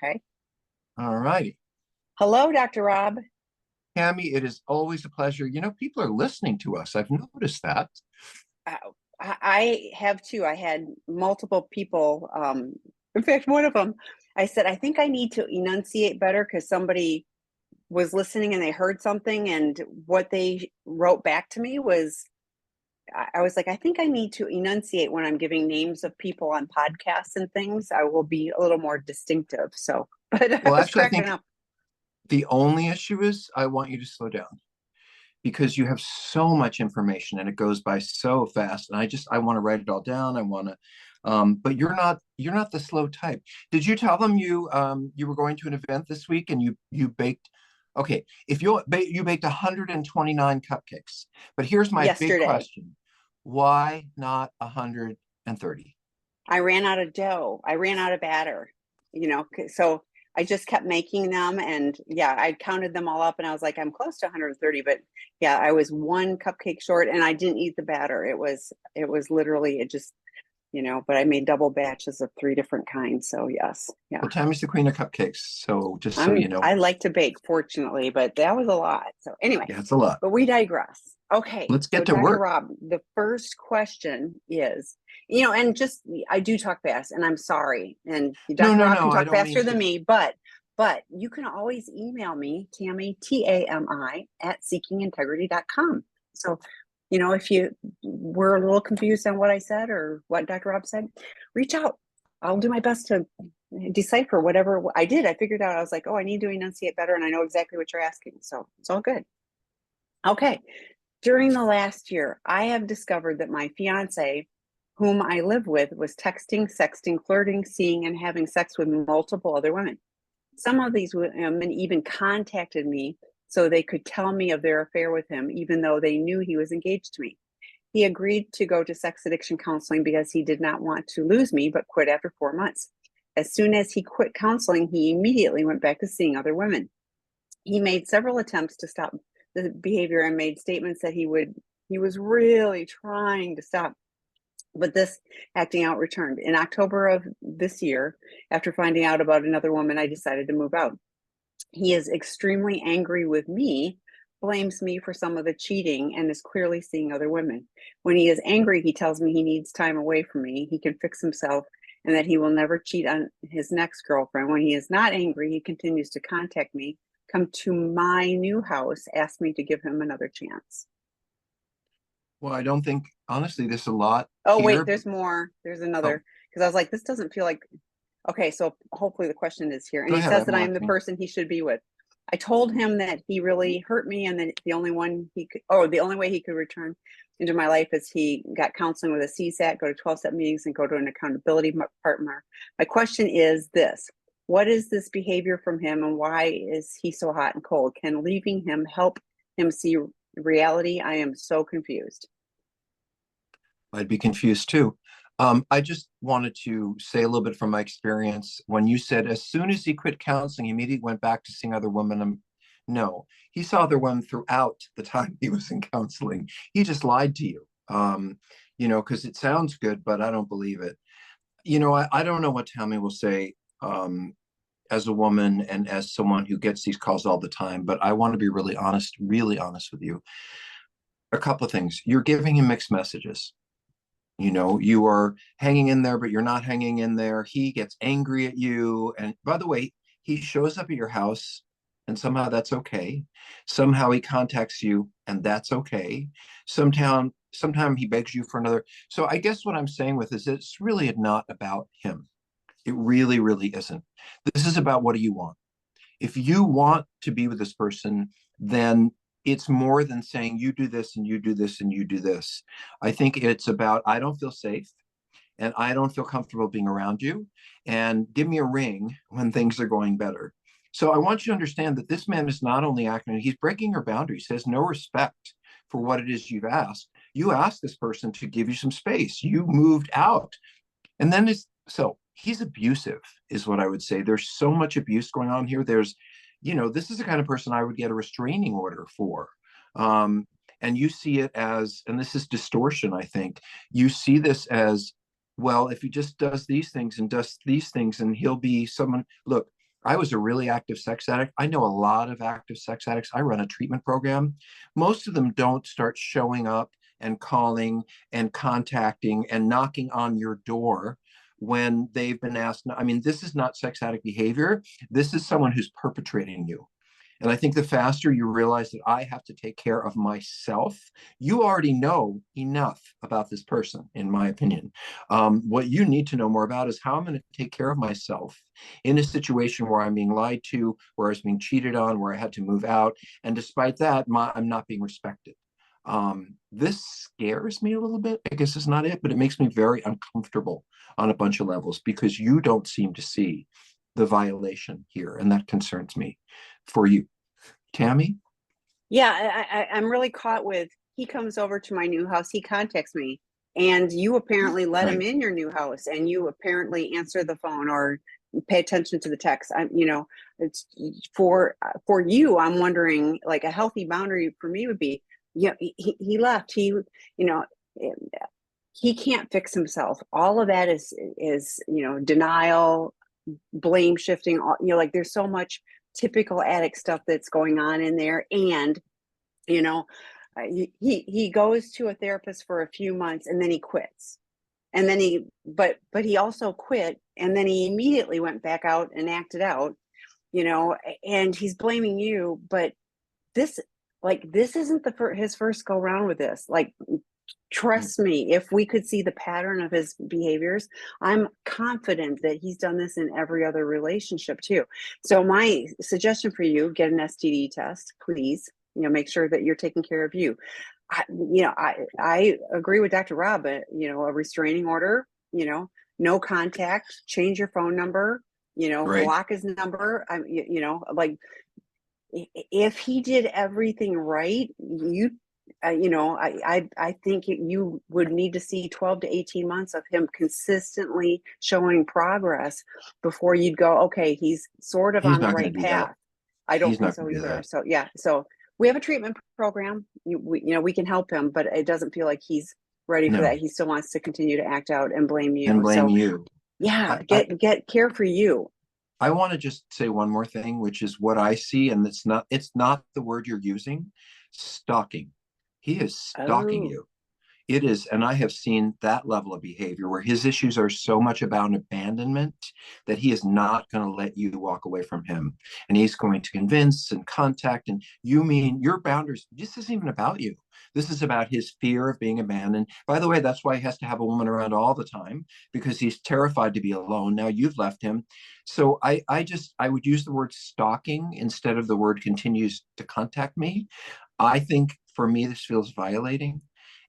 Okay. All righty. Hello, Dr. Rob. Tammy, it is always a pleasure. People are listening to us. I've noticed that. Uh, I have too. I had multiple people. In fact, one of them, I said, I think I need to enunciate better because somebody was listening and they heard something, and what they wrote back to me was, I was like, I think I need to enunciate when I'm giving names of people on podcasts and things. I will be a little more distinctive. So, but I Well, was actually, I cracking think up. the only issue is I want you to slow down because you have so much information and it goes by so fast. And I want to write it all down. I want to, but you're not the slow type. Did you tell them you were going to an event this week and you baked? Okay, if you baked 129 cupcakes, but here's my big Yesterday, question: why not 130? I ran out of dough. I ran out of batter, so I just kept making them. And yeah, I counted them all up and I was like, I'm close to 130, but yeah, I was one cupcake short and I didn't eat the batter. It was literally, it just, but I made double batches of 3 different kinds. So yes. Yeah. Well, Tammy's the queen of cupcakes, so just so you know. I like to bake, fortunately, but that was a lot. So anyway, Yeah, it's a lot. but we digress. Okay. Let's So get to Dr. work. Rob, the first question is, and just, I do talk fast and I'm sorry. And No, Dr. no, Rob no, can I talk don't mean faster than to. me, but you can always email me, Tammy, TAMI at seekingintegrity.com. So, if you were a little confused on what I said or what Dr. Rob said, reach out. I'll do my best to decipher whatever I did. I figured out, I was like, oh, I need to enunciate better. And I know exactly what you're asking. So it's all good. Okay. During the last year, I have discovered that my fiance, whom I live with, was texting, sexting, flirting, seeing, and having sex with multiple other women. Some of these women even contacted me so they could tell me of their affair with him, even though they knew he was engaged to me. He agreed to go to sex addiction counseling because he did not want to lose me, but quit after 4 months. As soon as he quit counseling, he immediately went back to seeing other women. He made several attempts to stop the behavior and made statements that he was really trying to stop. But this acting out returned. In October of this year, after finding out about another woman, I decided to move out. He is extremely angry with me, blames me for some of the cheating, and is clearly seeing other women. When he is angry, he tells me he needs time away from me, he can fix himself, and that he will never cheat on his next girlfriend. When he is not angry, he continues to contact me, come to my new house, ask me to give him another chance. Well, I don't think, honestly, there's a lot Oh, wait, here. there's more. There's Oh, another. Because I was like, this doesn't feel like, okay, so hopefully the question is here. And go he ahead. says that I'm I am the listening. person he should be with. I told him that he really hurt me and that the only way he could return into my life is he got counseling with a CSAT, go to 12-step meetings, and go to an accountability partner. My question is this: what is this behavior from him and why is he so hot and cold? Can leaving him help him see reality? I am so confused. I'd be confused too. I just wanted to say a little bit from my experience. When you said as soon as he quit counseling, he immediately went back to seeing other women. No, he saw other women throughout the time he was in counseling. He just lied to you, because it sounds good, but I don't believe it. I don't know what Tammy will say as a woman and as someone who gets these calls all the time, but I want to be really honest with you. A couple of things. You're giving him mixed messages. You are hanging in there, but you're not hanging in there. He gets angry at you. And by the way, he shows up at your house and somehow that's okay. Somehow he contacts you and that's okay. Sometime he begs you for another. So I guess what I'm saying with this, it's really not about him. It really, really isn't. This is about what do you want? If you want to be with this person, then it's more than saying you do this and you do this and you do this. I think it's about I don't feel safe and I don't feel comfortable being around you. And give me a ring when things are going better. So I want you to understand that this man is not only acting, he's breaking your boundaries, he has no respect for what it is you've asked. You asked this person to give you some space. You moved out. And then he's abusive, is what I would say. There's so much abuse going on here. This is the kind of person I would get a restraining order for. And you see it as, and this is distortion, I think, you see this as, well, if he just does these things and does these things and he'll be someone, look, I was a really active sex addict. I know a lot of active sex addicts. I run a treatment program. Most of them don't start showing up and calling and contacting and knocking on your door when they've been asked. I mean, this is not sex addict behavior. This is someone who's perpetrating you. And I think the faster you realize that I have to take care of myself, you already know enough about this person, in my opinion. What you need to know more about is how I'm going to take care of myself in a situation where I'm being lied to, where I was being cheated on, where I had to move out. And despite that, I'm not being respected. This scares me a little bit. I guess it's not it, but it makes me very uncomfortable on a bunch of levels because you don't seem to see the violation here. And that concerns me for you. Tammy? Yeah, I'm really caught with, he comes over to my new house, he contacts me, and you apparently let him Right. in your new house, and you apparently answer the phone or pay attention to the text. It's for you. I'm wondering, like, a healthy boundary for me would be, yeah, he left. You know, he can't fix himself. All of that is denial, blame shifting. Like, there's so much typical addict stuff that's going on in there. And you know he goes to a therapist for a few months and then he quits, and then but he also quit and then he immediately went back out and acted out, and he's blaming you. But this this isn't his first go round with this. Like, trust me, if we could see the pattern of his behaviors, I'm confident that he's done this in every other relationship too. So my suggestion for you, get an STD test, please. Make sure that you're taking care of you. I agree with Dr. Rob, but a restraining order, no contact, change your phone number, Right. block his number. Like, if he did everything right, I think you would need to see 12 to 18 months of him consistently showing progress before you'd go, okay, he's sort of He's on the not going right to do that. path. I don't He's think not so going to do either. that. So yeah, so we have a treatment program. We can help him, but it doesn't feel like he's ready for that. No. He still wants to continue to act out and blame And you. blame So you. yeah, I, I, get care for you. I want to just say one more thing, which is what I see, and it's not the word you're using, stalking. He is stalking Oh, you. It is, and I have seen that level of behavior where his issues are so much about abandonment that he is not going to let you walk away from him. And he's going to convince and contact. And you mean your boundaries, this isn't even about you. This is about his fear of being abandoned. By the way, that's why he has to have a woman around all the time because he's terrified to be alone. Now you've left him. So I would use the word stalking instead of the word continues to contact me. I think for me, this feels violating.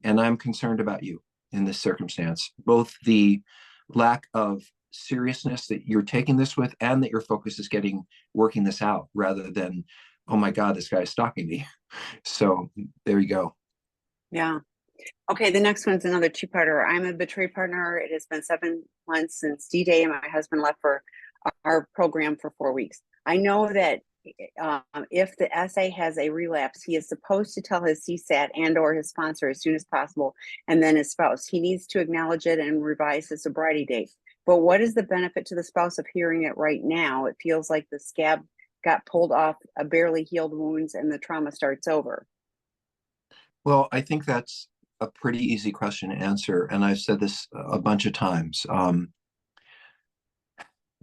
And I'm concerned about you in this circumstance, both the lack of seriousness that you're taking this with and that your focus is working this out rather than, oh my God, this guy's stalking me. So there you go. yeah. Okay, the next one's another two-parter. I'm a betrayed partner. It has been 7 months since D-Day, and my husband left for our program for 4 weeks. I know that if the SA has a relapse, he is supposed to tell his CSAT and or his sponsor as soon as possible, and then his spouse. He needs to acknowledge it and revise his sobriety date. But what is the benefit to the spouse of hearing it right now? It feels like the scab got pulled off a barely healed wounds and the trauma starts over. Well, I think that's a pretty easy question to answer. And I've said this a bunch of times.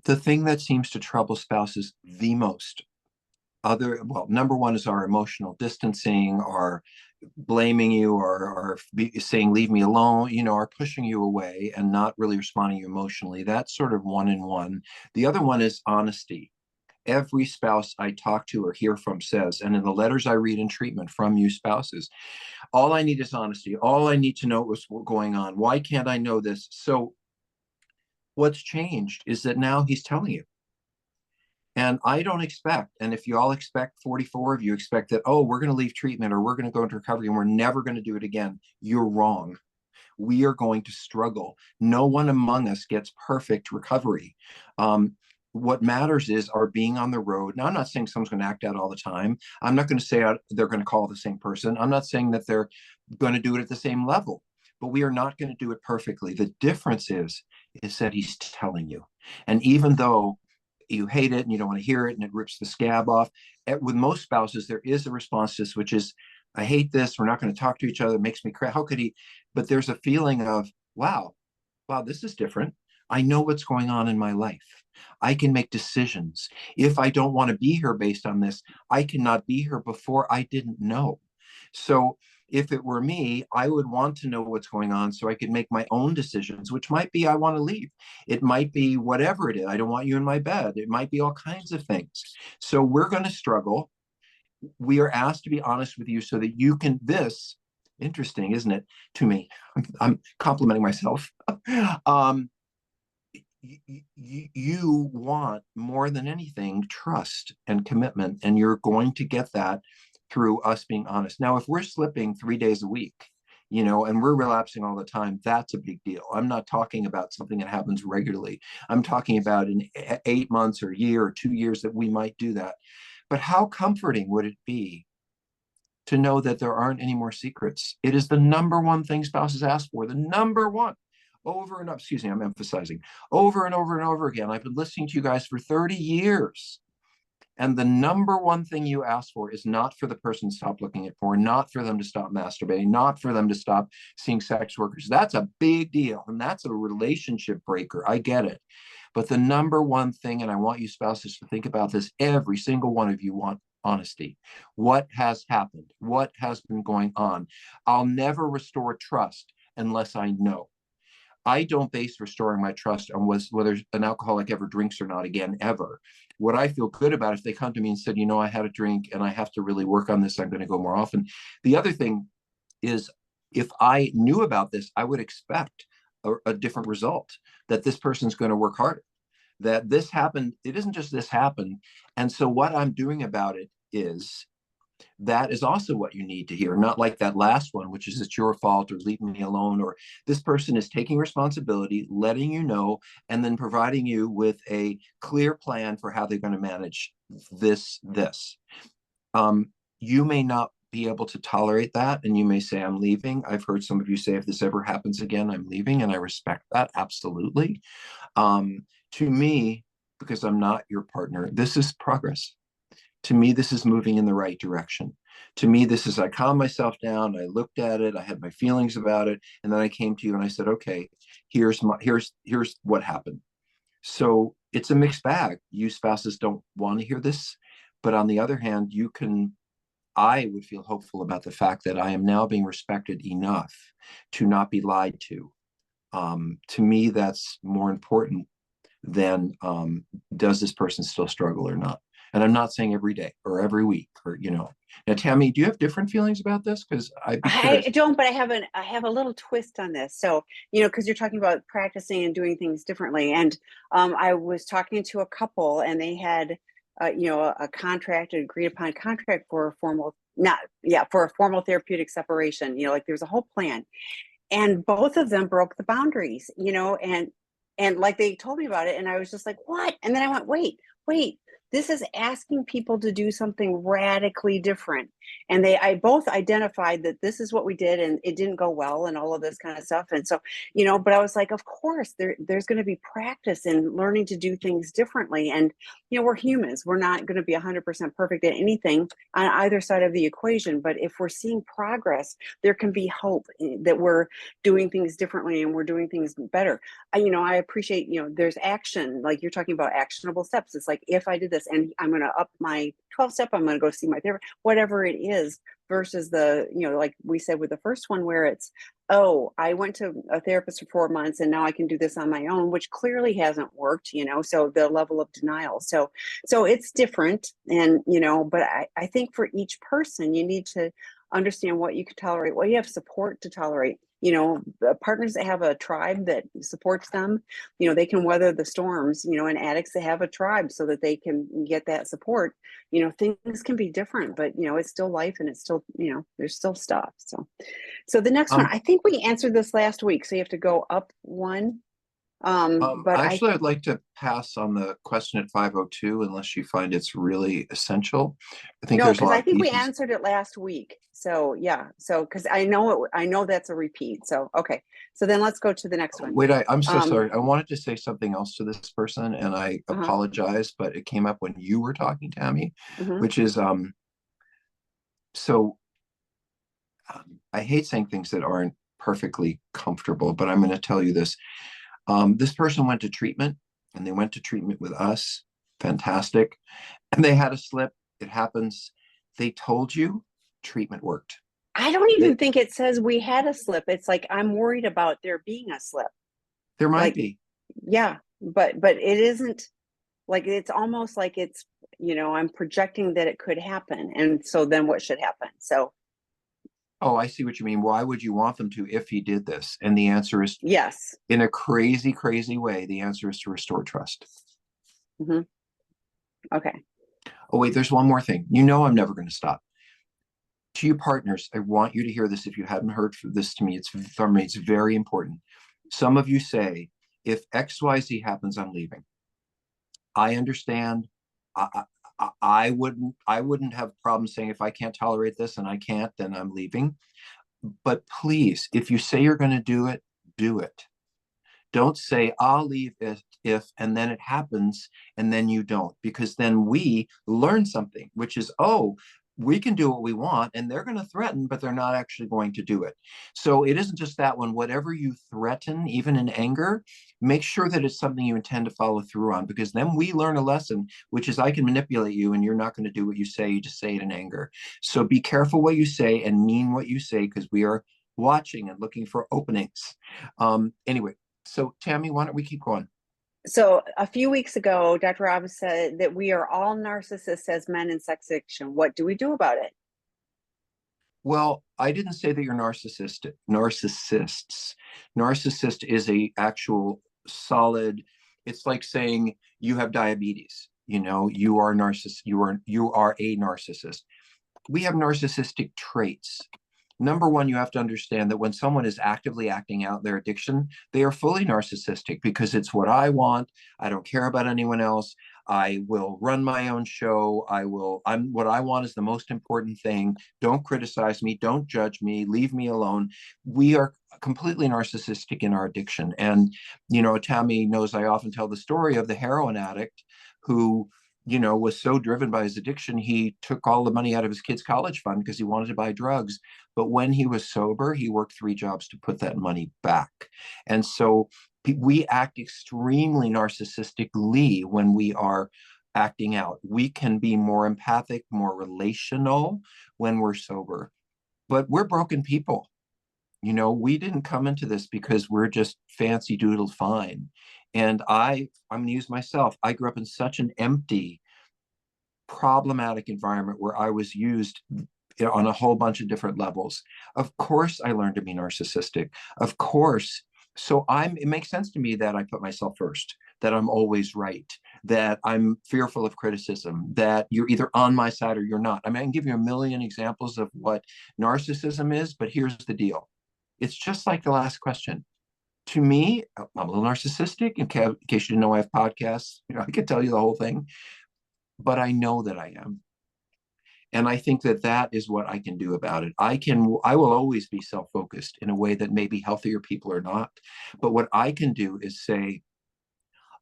The thing that seems to trouble spouses the most, number one is our emotional distancing, our blaming you or saying leave me alone, are pushing you away and not really responding to you emotionally. That's sort of one in one. The other one is honesty. Every spouse I talk to or hear from says, and in the letters I read in treatment from you spouses, all I need is honesty. All I need to know is what's going on. Why can't I know this? So what's changed is that now he's telling you. And I don't expect, and if you all expect, 44 of you expect that, oh, we're going to leave treatment or we're going to go into recovery and we're never going to do it again. You're wrong. We are going to struggle. No one among us gets perfect recovery. What matters is our being on the road. Now, I'm not saying someone's going to act out all the time. I'm not going to say they're going to call the same person. I'm not saying that they're going to do it at the same level, but we are not going to do it perfectly. The difference is that he's telling you. And even though you hate it and you don't want to hear it and it rips the scab off. With most spouses, there is a response to this, which is, I hate this. We're not going to talk to each other. It makes me cry. How could he? But there's a feeling of, wow, this is different. I know what's going on in my life. I can make decisions. If I don't want to be here based on this, I cannot be here before I didn't know. So if it were me, I would want to know what's going on so I could make my own decisions, which might be I want to leave. It might be whatever it is. I don't want you in my bed. It might be all kinds of things. So we're going to struggle. We are asked to be honest with you so that you can, this, interesting, isn't it, to me? I'm complimenting myself. You want more than anything trust and commitment, and you're going to get that through us being honest. Now, if we're slipping 3 days a week, and we're relapsing all the time, that's a big deal. I'm not talking about something that happens regularly. I'm talking about in 8 months or a year or 2 years that we might do that. But how comforting would it be to know that there aren't any more secrets? It is the number one thing spouses ask for, the number one. Over and over, excuse me, I'm emphasizing, over and over and over again. I've been listening to you guys for 30 years. And the number one thing you ask for is not for the person to stop looking at porn, not for them to stop masturbating, not for them to stop seeing sex workers. That's a big deal. And that's a relationship breaker. I get it. But the number one thing, and I want you spouses to think about this, every single one of you want honesty. What has happened? What has been going on? I'll never restore trust unless I know. I don't base restoring my trust on whether an alcoholic ever drinks or not again, ever. What I feel good about if they come to me and said, I had a drink and I have to really work on this, I'm going to go more often. The other thing is, if I knew about this, I would expect a different result, that this person's going to work harder, that this happened. It isn't just this happened. And so what I'm doing about it is, that is also what you need to hear, not like that last one, which is it's your fault or leave me alone, or this person is taking responsibility, letting you know, and then providing you with a clear plan for how they're going to manage this. You may not be able to tolerate that, and you may say, I'm leaving. I've heard some of you say, if this ever happens again, I'm leaving, and I respect that, absolutely. To me, because I'm not your partner, this is progress. To me, this is moving in the right direction. To me, this is, I calmed myself down, I looked at it, I had my feelings about it, and then I came to you and I said, okay, here's what happened. So it's a mixed bag. You spouses don't want to hear this, but on the other hand, I would feel hopeful about the fact that I am now being respected enough to not be lied to. To me, that's more important than does this person still struggle or not? And I'm not saying every day or every week or, Now, Tammy, do you have different feelings about this? Because I'd be curious. I don't, but I have a little twist on this. So, because you're talking about practicing and doing things differently. And I was talking to a couple and they had, a contract, an agreed upon contract for a formal, for a formal therapeutic separation, like there's a whole plan. And both of them broke the boundaries, and like they told me about it. And I was just like, what? And then I went, wait, this is asking people to do something radically different. And I both identified that this is what we did and it didn't go well and all of this kind of stuff. And so, but I was like, of course, there's going to be practice in learning to do things differently. And, we're humans. We're not going to be 100% perfect at anything on either side of the equation. But if we're seeing progress, there can be hope that we're doing things differently and we're doing things better. I appreciate, there's action, like you're talking about actionable steps. It's like, if I did this and I'm going to up my 12 step, I'm going to go see my therapist, whatever it is, versus the, like we said with the first one, where it's, oh, I went to a therapist for 4 months and now I can do this on my own, which clearly hasn't worked, so the level of denial. So it's different. And, but I think for each person, you need to understand what you can tolerate, what you have support to tolerate. Partners that have a tribe that supports them, they can weather the storms, and addicts that have a tribe so that they can get that support. Things can be different, but, it's still life and it's still, there's still stuff. So the next one, I think we answered this last week. So you have to go up one. But I Actually, I'd like to pass on the question at 5:02 unless you find it's really essential. I think no, there's a because lot I of think we pieces. answered it last week. So yeah, so because I know that's a repeat. So okay, so then let's go to the next one. Wait, I'm so Um, sorry. I wanted to say something else to this person, and I uh-huh, apologize, but it came up when you were talking, Tammy, uh-huh. which is so I hate saying things that aren't perfectly comfortable, but I'm going to tell you this. This person went to treatment, and they went to treatment with us. Fantastic. And they had a slip. It happens. They told you treatment worked. I don't They, even think it says we had a slip. It's like I'm worried about there being a slip. there might Like, be. yeah, but it isn't like it's almost like it's I'm projecting that it could happen, and so then what should happen? So Oh, I see what you mean. Why would you want them to if he did this? And the answer is, yes, in a crazy, crazy way, the answer is to restore trust. hmm okay, Oh, wait, there's one more thing. You know, I'm never going to stop. To you partners, I want you to hear this. If you hadn't heard this to me, it's very important. Some of you say, if XYZ happens, I'm leaving. I understand. I wouldn't have problems saying if I can't tolerate this and I can't, then I'm leaving. But please, if you say you're going to do it. Don't say I'll leave if and then it happens and then you don't, because then we learn something, which is, oh, we can do what we want and they're going to threaten, but they're not actually going to do it. So it isn't just that one. Whatever you threaten, even in anger, make sure that it's something you intend to follow through on, because then we learn a lesson, which is I can manipulate you and you're not going to do what you say. You just say it in anger. So be careful what you say and mean what you say, because we are watching and looking for openings. Anyway, so Tammy, why don't we keep going? so a few weeks ago Dr. Rob said that we are all narcissists as men in sex addiction. What do we do about it? Well, I didn't say that you're narcissistic. Narcissists. Narcissist is a actual solid. It's like saying you have diabetes. You know, you are narcissist. You are a narcissist. We have narcissistic traits. Number one, you have to understand that when someone is actively acting out their addiction, they are fully narcissistic, because it's what I want. I don't care about anyone else. I will run my own show. I'm what I want is the most important thing. Don't criticize me. Don't judge me. Leave me alone. We are completely narcissistic in our addiction. And, Tammy knows I often tell the story of the heroin addict who was so driven by his addiction, he took all the money out of his kid's college fund because he wanted to buy drugs. But when he was sober, he worked 3 jobs to put that money back. And so we act extremely narcissistically when we are acting out. We can be more empathic, more relational when we're sober, but we're broken people. We didn't come into this because we're just fancy doodle fine. And I'm going to use myself. I grew up in such an empty, problematic environment where I was used on a whole bunch of different levels. Of course, I learned to be narcissistic. Of course. So it makes sense to me that I put myself first, that I'm always right, that I'm fearful of criticism, that you're either on my side or you're not. I mean, I can give you a million examples of what narcissism is, but here's the deal. It's just like the last question. To me, I'm a little narcissistic. In case you didn't know, I have podcasts. I could tell you the whole thing, but I know that I am. And I think that that is what I can do about it. I will always be self-focused in a way that maybe healthier people are not. But what I can do is say,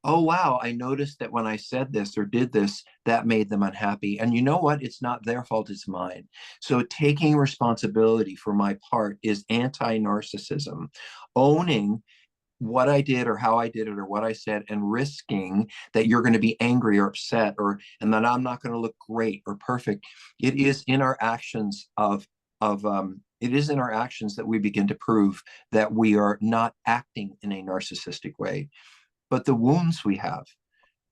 oh, wow, I noticed that when I said this or did this, that made them unhappy. And you know what? It's not their fault, it's mine. So taking responsibility for my part is anti-narcissism. Owning what I did or how I did it or what I said, and risking that you're going to be angry or upset, and that I'm not going to look great or perfect. It is in our actions it is in our actions that we begin to prove that we are not acting in a narcissistic way. But the wounds we have,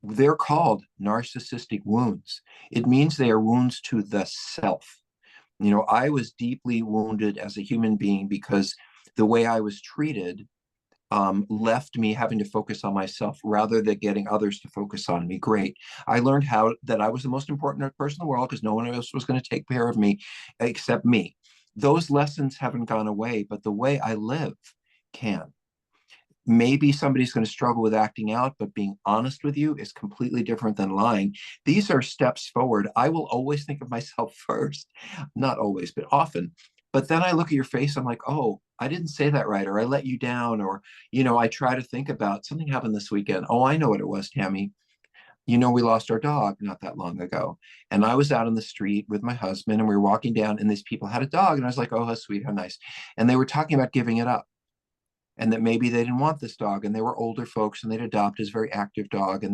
they're called narcissistic wounds. It means they are wounds to the self. I was deeply wounded as a human being because the way I was treated left me having to focus on myself rather than getting others to focus on me. Great. I learned that I was the most important person in the world because no one else was going to take care of me except me. Those lessons haven't gone away, but the way I live can. maybe somebody's going to struggle with acting out, but being honest with you is completely different than lying. These are steps forward. I will always think of myself first, not always, but often. But then I look at your face, I'm like, oh, I didn't say that right, or I let you down, or, I try to think about something happened this weekend. Oh, I know what it was, Tammy. We lost our dog not that long ago. And I was out on the street with my husband and we were walking down and these people had a dog. And I was like, oh, how sweet, how nice. And they were talking about giving it up and that maybe they didn't want this dog and they were older folks and they'd adopt this very active dog.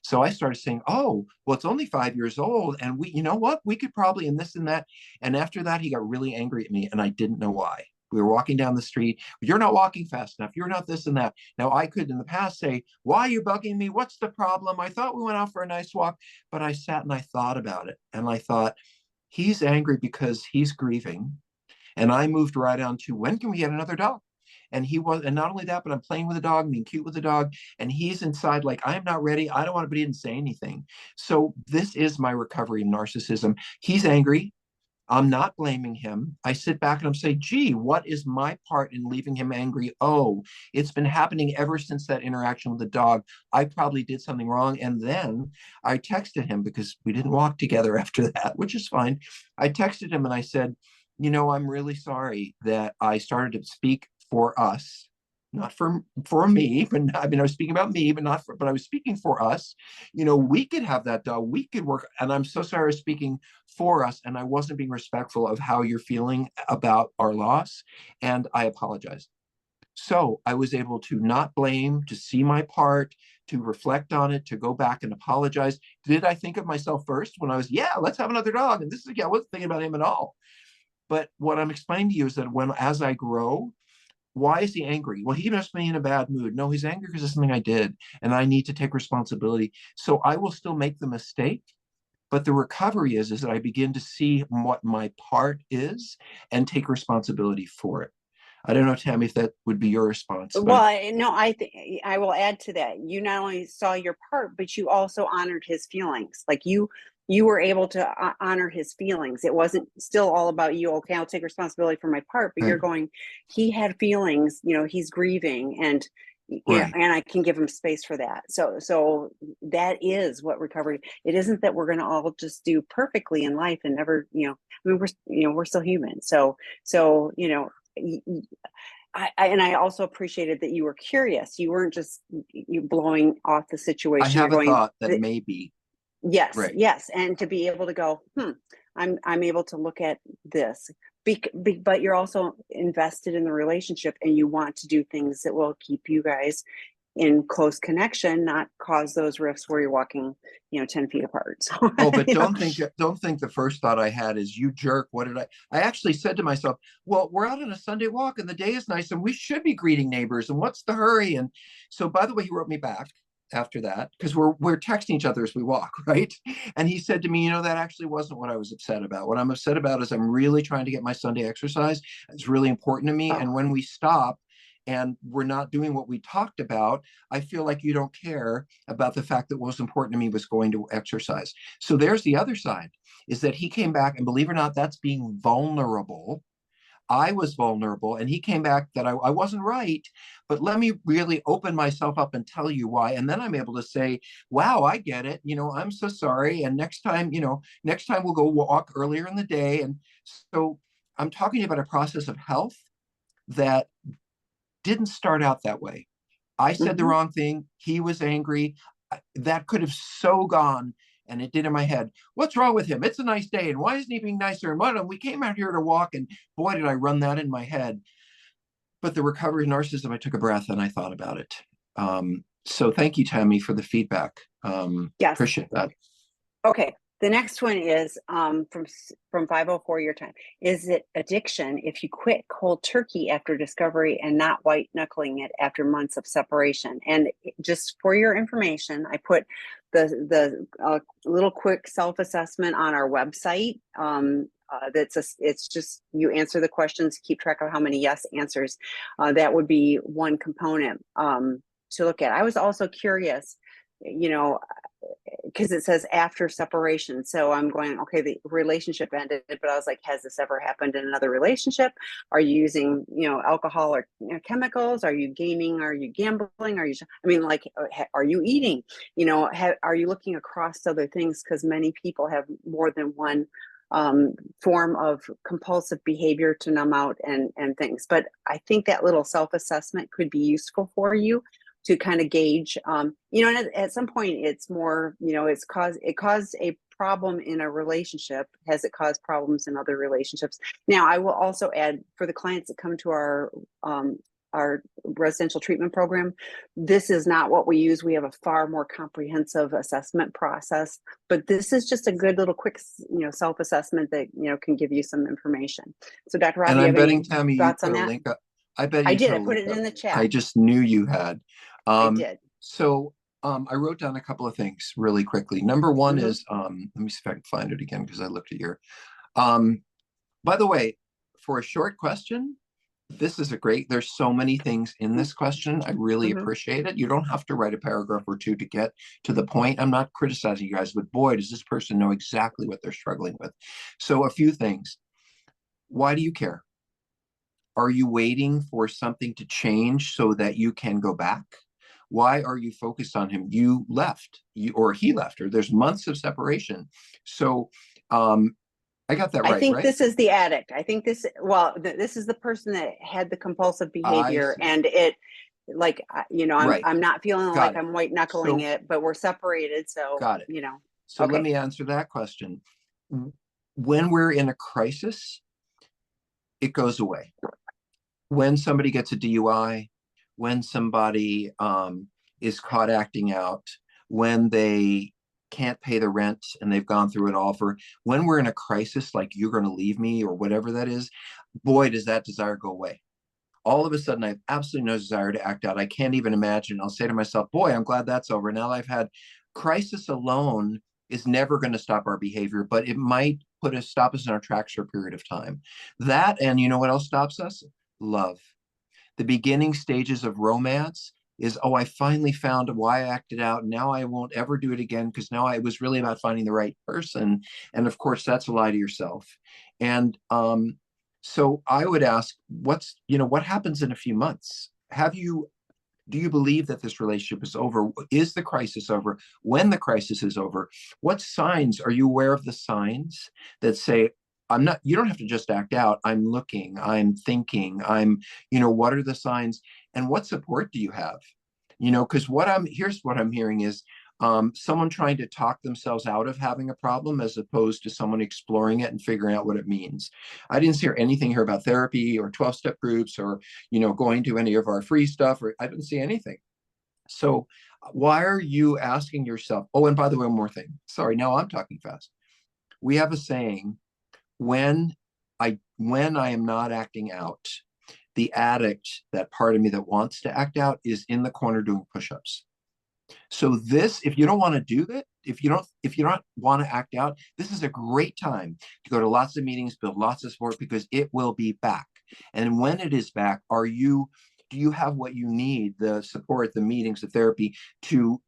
So I started saying, oh, well, it's only 5 years old. And you know what? We could probably, and this and that. And after that, he got really angry at me and I didn't know why. We were walking down the street. You're not walking fast enough. You're not this and that. Now, I could in the past say, why are you bugging me? What's the problem? I thought we went out for a nice walk. But I sat and I thought about it. And I thought, he's angry because he's grieving. And I moved right on to when can we get another dog? And not only that, but I'm playing with the dog, being cute with the dog. And he's inside like, I'm not ready. I don't want to, but he didn't say anything. So this is my recovery in narcissism. He's angry. I'm not blaming him. I sit back and I'm saying, gee, what is my part in leaving him angry? Oh, it's been happening ever since that interaction with the dog. I probably did something wrong. And then I texted him because we didn't walk together after that, which is fine. I texted him and I said, I'm really sorry that I started to speak for us, not for me, but I was speaking about me, but I was speaking for us. We could have that dog, we could work, and I'm so sorry I was speaking for us, and I wasn't being respectful of how you're feeling about our loss, and I apologize. So I was able to not blame, to see my part, to reflect on it, to go back and apologize. Did I think of myself first when I was, yeah, let's have another dog? And I wasn't thinking about him at all. But what I'm explaining to you is that as I grow, why is he angry? Well, he must be in a bad mood. No, he's angry because of something I did, and I need to take responsibility. So I will still make the mistake, but the recovery is that I begin to see what my part is and take responsibility for it. I don't know, Tammy, if that would be your response. Well, no, I will add to that. You not only saw your part, but you also honored his feelings. Like you were able to honor his feelings. It wasn't still all about you. Okay, I'll take responsibility for my part, but you're going, he had feelings, he's grieving and Right. and I can give him space for that. So that is what recovery. It isn't that we're going to all just do perfectly in life and never, we're still human. So, I also appreciated that you were curious. You weren't just you blowing off the situation. I have You're a going, thought that maybe. yes, Right. yes, and to be able to go, I'm able to look at this, but you're also invested in the relationship, and you want to do things that will keep you guys in close connection, not cause those rifts where you're walking, 10 feet apart. So, Oh, but don't think the first thought I had is, you jerk. What did I actually said to myself, well, we're out on a Sunday walk and the day is nice and we should be greeting neighbors. And what's the hurry? And so, by the way, he wrote me back after that because we're texting each other as we walk, right? And he said to me, that actually wasn't what I was upset about. What I'm upset about is I'm really trying to get my Sunday exercise. It's really important to me. And when we stop and we're not doing what we talked about, I feel like you don't care about the fact that what was important to me was going to exercise. So there's the other side, is that he came back, and believe it or not, that's being vulnerable. I was vulnerable, and he came back that I wasn't right, but let me really open myself up and tell you why. And then I'm able to say, wow, I get it. I'm so sorry. And next time we'll go walk earlier in the day. And so I'm talking about a process of health that didn't start out that way. I said the wrong thing. He was angry. That could have so gone, and it did in my head. What's wrong with him? It's a nice day, and why isn't he being nicer? And we came out here to walk, and boy, did I run that in my head. But the recovery of narcissism, I took a breath and I thought about it. So thank you, Tammy, for the feedback. yes. Appreciate that. Okay. The next one is from 504 your time. Is it addiction if you quit cold turkey after discovery and not white knuckling it after months of separation? And just for your information, I put the little quick self-assessment on our website. It's just you answer the questions, keep track of how many yes answers. That would be one component to look at. I was also curious, because it says after separation. So I'm going, okay, the relationship ended, but I was like, has this ever happened in another relationship? Are you using, alcohol or chemicals? Are you gaming? Are you gambling? I mean, like, are you eating? Are you looking across other things? Because many people have more than one form of compulsive behavior to numb out and things. But I think that little self-assessment could be useful for you to kind of gauge, and at some point it's more, it caused a problem in a relationship. Has it caused problems in other relationships? Now, I will also add, for the clients that come to our residential treatment program, this is not what we use. We have a far more comprehensive assessment process, but this is just a good little quick, self-assessment that, can give you some information. So Dr. Rob, And do you I'm have any betting, Tammy, you thoughts put on a that? link up. I bet I you did. put I a put link it up. in the chat. I just knew you had. I did. So I wrote down a couple of things really quickly. Number one Mhm. is, let me see if I can find it again, because I looked at your, by the way, for a short question, this is there's so many things in this question. I really Mhm. appreciate it. You don't have to write a paragraph or two to get to the point. I'm not criticizing you guys, but boy, does this person know exactly what they're struggling with. So a few things. Why do you care? Are you waiting for something to change so that you can go back? Why are you focused on him? You left, or he left, or there's months of separation. So I got that I right, think right? this is the addict. I think this is the person that had the compulsive I behavior, see. and it, like, Right. I'm not feeling like Got it. I'm white knuckling So it, but we're separated. So, got it. So let okay. me answer that question. When we're in a crisis, it goes away. When somebody gets a DUI, when somebody is caught acting out, when they can't pay the rent and they've gone through it all, when we're in a crisis, like you're going to leave me or whatever that is, boy, does that desire go away. All of a sudden, I have absolutely no desire to act out. I can't even imagine. I'll say to myself, boy, I'm glad that's over. Now I've had crisis alone is never going to stop our behavior, but it might stop us in our tracks for a period of time. That, and you know what else stops us? Love. The beginning stages of romance is, oh, I finally found why I acted out. Now I won't ever do it again, because now it was really about finding the right person. And of course, that's a lie to yourself. And so I would ask, what happens in a few months? Do you believe that this relationship is over? Is the crisis over? When the crisis is over, what signs are you aware of, the signs that say, you don't have to just act out. I'm looking, I'm thinking, what are the signs, and what support do you have? Because here's what I'm hearing is someone trying to talk themselves out of having a problem, as opposed to someone exploring it and figuring out what it means. I didn't hear anything here about therapy or 12-step groups, or going to any of our free stuff, or I didn't see anything. So why are you asking yourself? Oh, and by the way, one more thing. Sorry, now I'm talking fast. We have a saying: when I am not acting out, the addict, that part of me that wants to act out, is in the corner doing push-ups. So if you don't want to do that, if you don't want to act out, this is a great time to go to lots of meetings, build lots of support, because it will be back. And when it is back, do you have what you need, the support, the meetings, the therapy, to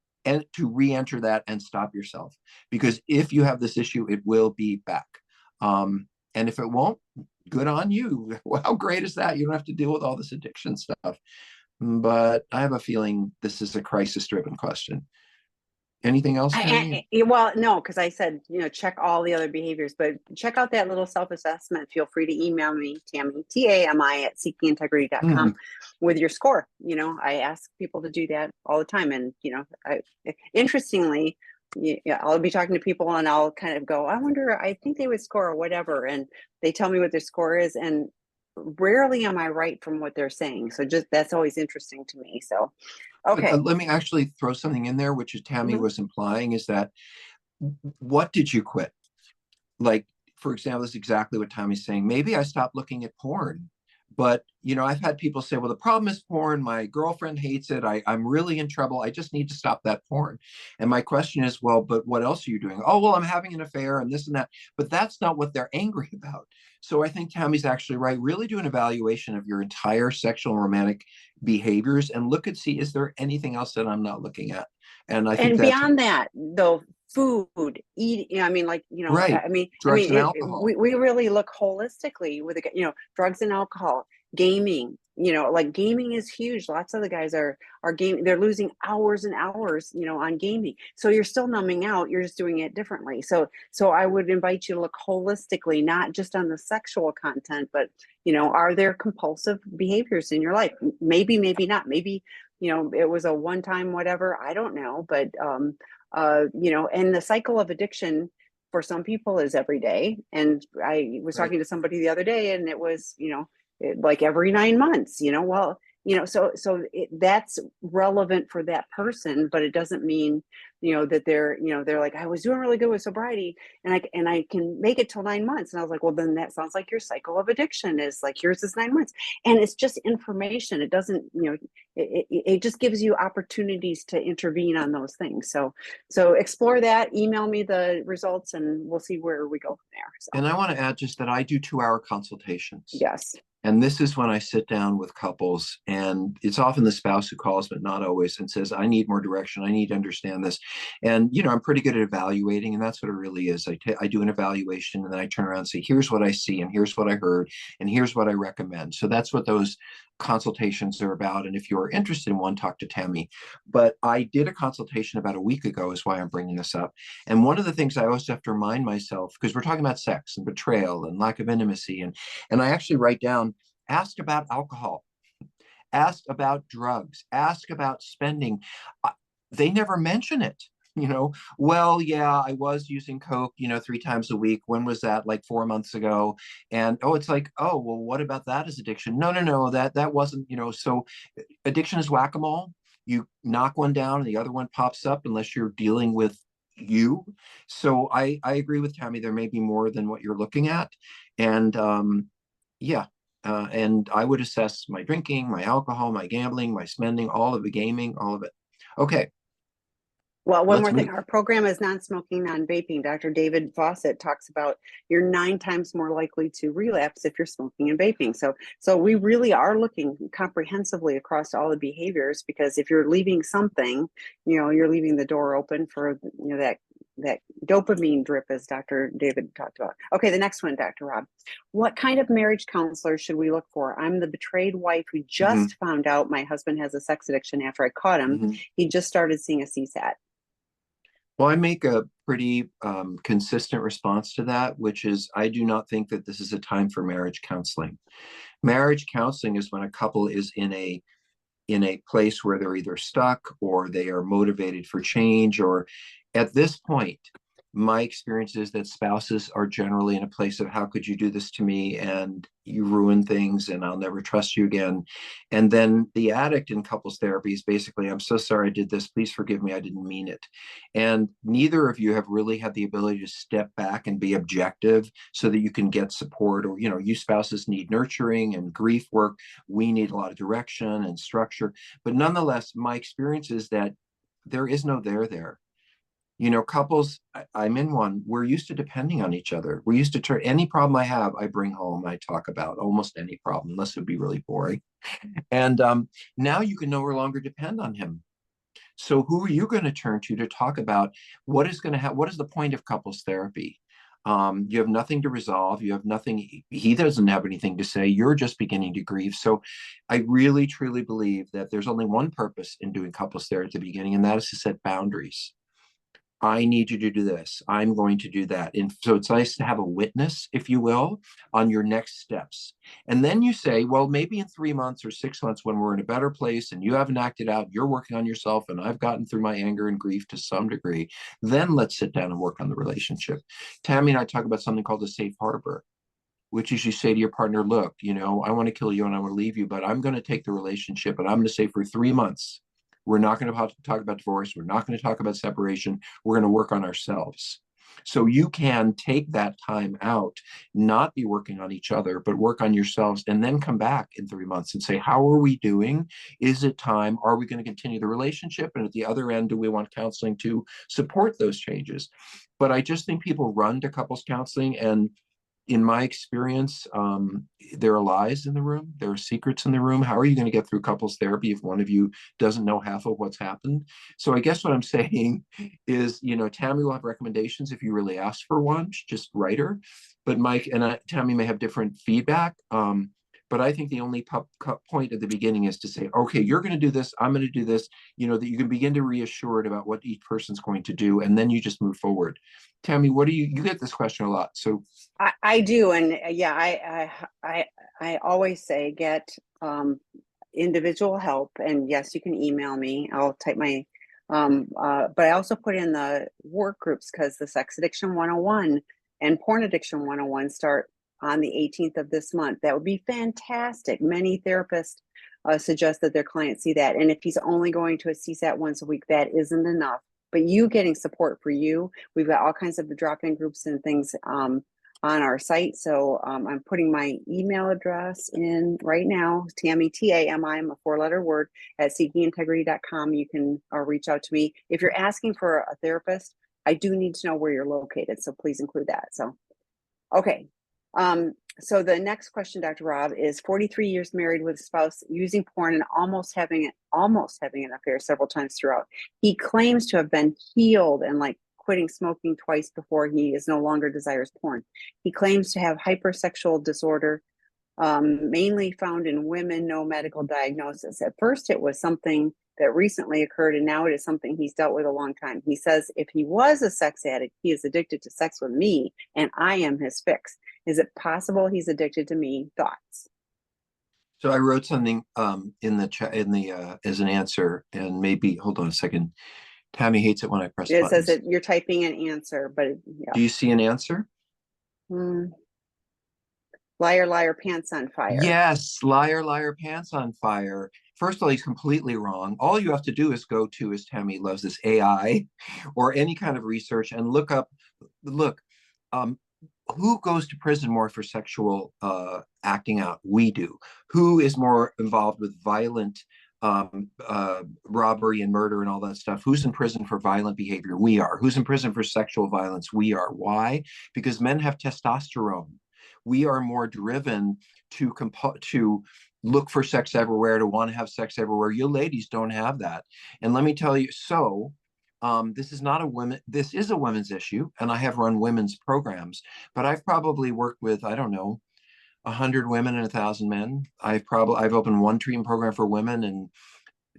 re-enter that and stop yourself? Because if you have this issue, it will be back. And if it won't, good on you. How great is that? You don't have to deal with all this addiction stuff. But I have a feeling this is a crisis-driven question. Anything else, Tammy? Well, no, because I said, check all the other behaviors, but check out that little self-assessment. Feel free to email me, Tammy, TAMI at seekingintegrity.com, with your score. I ask people to do that all the time. And, interestingly, I'll be talking to people and I'll kind of go, I think they would score or whatever. And they tell me what their score is. And rarely am I right from what they're saying. So that's always interesting to me. So, okay. Let me actually throw something in there, which is Tammy Mhm. was implying, is that, what did you quit? Like, for example, this is exactly what Tammy's saying. Maybe I stopped looking at porn. But, I've had people say, well, the problem is porn. My girlfriend hates it. I'm really in trouble. I just need to stop that porn. And my question is, well, but what else are you doing? Oh, well, I'm having an affair and this and that. But that's not what they're angry about. So I think Tammy's actually right. Really do an evaluation of your entire sexual and romantic behaviors and see, is there anything else that I'm not looking at? And I think And that's beyond that, though, food, eat, I mean, like, you know, right. I Drugs mean, and alcohol. we really look holistically with, you know, drugs and alcohol, gaming, you know, like gaming is huge. Lots of the guys are gaming, they're losing hours and hours, you know, on gaming. So you're still numbing out, you're just doing it differently. So I would invite you to look holistically, not just on the sexual content, but, you know, are there compulsive behaviors in your life? Maybe, maybe not. Maybe, you know, it was a one time whatever, I don't know, but you know, and the cycle of addiction for some people is every day. And I was Right. talking to somebody the other day, and it was, you know, like every 9 months, you know. Well, you know, that's relevant for that person, but it doesn't mean, you know, that they're, you know, they're like, I was doing really good with sobriety, and I can make it till 9 months. And I was like, well, then that sounds like your cycle of addiction is like yours is 9 months. And it's just information. It doesn't, you know, it just gives you opportunities to intervene on those things. So explore that, email me the results, and we'll see where we go from there. So And I want to add just that I do 2-hour consultations. yes. And this is when I sit down with couples, and it's often the spouse who calls, but not always, and says, I need more direction. I need to understand this. And, you know, I'm pretty good at evaluating, and that's what it really is. I do an evaluation, and then I turn around and say, here's what I see, and here's what I heard, and here's what I recommend. So that's what those consultations are about. And if you're interested in one, talk to Tammy. But I did a consultation about a week ago, is why I'm bringing this up. And one of the things I always have to remind myself, because we're talking about sex and betrayal and lack of intimacy, and I actually write down, ask about alcohol, ask about drugs, ask about spending. They never mention it. You know, well, yeah, I was using Coke, you know, 3 times a week. When was that? Like 4 months ago. And oh, it's like, oh, well, what about that as addiction? No, no, no, that wasn't, you know, so addiction is whack-a-mole. You knock one down and the other one pops up unless you're dealing with you. So I agree with Tammy. There may be more than what you're looking at. And yeah, and I would assess my drinking, my alcohol, my gambling, my spending, all of the gaming, all of it. Okay, Well, one let's more thing, move. our program is non-smoking, non-vaping. Dr. David Fawcett talks about you're 9 times more likely to relapse if you're smoking and vaping. So we really are looking comprehensively across all the behaviors, because if you're leaving something, you know, you're leaving the door open for, you know, that dopamine drip, as Dr. David talked about. Okay, the next one, Dr. Rob. What kind of marriage counselor should we look for? I'm the betrayed wife who Mhm, just found out my husband has a sex addiction after I caught him. mhm. He just started seeing a CSAT. Well, I make a pretty consistent response to that, which is I do not think that this is a time for marriage counseling. Marriage counseling is when a couple is in a place where they're either stuck or they are motivated for change, or at this point, my experience is that spouses are generally in a place of how could you do this to me, and you ruin things and I'll never trust you again. And then the addict in couples therapy is basically, I'm so sorry I did this, please forgive me, I didn't mean it. And neither of you have really had the ability to step back and be objective so that you can get support. Or, you know, you spouses need nurturing and grief work, we need a lot of direction and structure. But nonetheless, my experience is that there is no there. You know, couples, I'm in one, we're used to depending on each other. We're used to turn any problem I have, I bring home, I talk about almost any problem, unless it would be really boring. And now you can no longer depend on him. So who are you going to turn to talk about what is going to have, what is the point of couples therapy? You have nothing to resolve. You have nothing. He doesn't have anything to say. You're just beginning to grieve. So I really, truly believe that there's only one purpose in doing couples therapy at the beginning, and that is to set boundaries. I need you to do this. I'm going to do that. And so it's nice to have a witness, if you will, on your next steps. And then you say, well, maybe in 3 months or 6 months, when we're in a better place and you haven't acted out, you're working on yourself, and I've gotten through my anger and grief to some degree, then let's sit down and work on the relationship. Tammy and I talk about something called a safe harbor, which is you say to your partner, look, you know, I want to kill you and I want to leave you, but I'm going to take the relationship and I'm going to say for 3 months, we're not going to talk about divorce. We're not going to talk about separation. We're going to work on ourselves. So you can take that time out, not be working on each other, but work on yourselves, and then come back in 3 months and say, how are we doing? Is it time? Are we going to continue the relationship? And at the other end, do we want counseling to support those changes? But I just think people run to couples counseling, and in my experience, there are lies in the room. There are secrets in the room. How are you going to get through couples therapy if one of you doesn't know half of what's happened? So I guess what I'm saying is, Tammy will have recommendations if you really ask for one. Just write her. But Mike and Tammy may have different feedback. But I think the only point at the beginning is to say, okay, you're going to do this. I'm going to do this. That you can begin to reassured about what each person's going to do, and then you just move forward. Tammy, what do you get this question a lot? So I do, and yeah, I always say get individual help, and yes, you can email me. I'll type my but I also put in the work groups because the Sex Addiction 101 and Porn Addiction 101 start on the 18th of this month. That would be fantastic. Many therapists suggest that their clients see that, and if he's only going to a CSAT once a week, that isn't enough. But you getting support for you, we've got all kinds of drop-in groups and things on our site. So I'm putting my email address in right now, Tammy, T-A-M-I, I'm a four-letter word, at seekingintegrity.com. You can reach out to me. If you're asking for a therapist, I do need to know where you're located, so please include that. So, okay. So the next question, Dr. Rob, is 43 years married with a spouse using porn and almost having an affair several times throughout. He claims to have been healed and like quitting smoking twice before he is no longer desires porn. He claims to have hypersexual disorder, mainly found in women, no medical diagnosis. At first, it was something that recently occurred, and now it is something he's dealt with a long time. He says if he was a sex addict, he is addicted to sex with me, and I am his fix. Is it possible he's addicted to me? Thoughts? So I wrote something in the chat as an answer, and maybe hold on a second. Tammy hates it when I press It buttons. says that you're typing an answer, but yeah. Do you see an answer? Liar, liar, pants on fire. Yes, liar, liar, pants on fire. First of all, he's completely wrong. All you have to do is go to, as Tammy loves this, AI or any kind of research and look up, who goes to prison more for sexual acting out? We do. Who is more involved with violent robbery and murder and all that stuff? Who's in prison for violent behavior? We are. Who's in prison for sexual violence? We are. Why? Because men have testosterone. We are more driven to look for sex everywhere, to want to have sex everywhere. You ladies don't have that. And let me tell you, this is a women's issue, and I have run women's programs, but I've probably worked with, I don't know, 100 women and 1,000 men. I've opened one treatment program for women and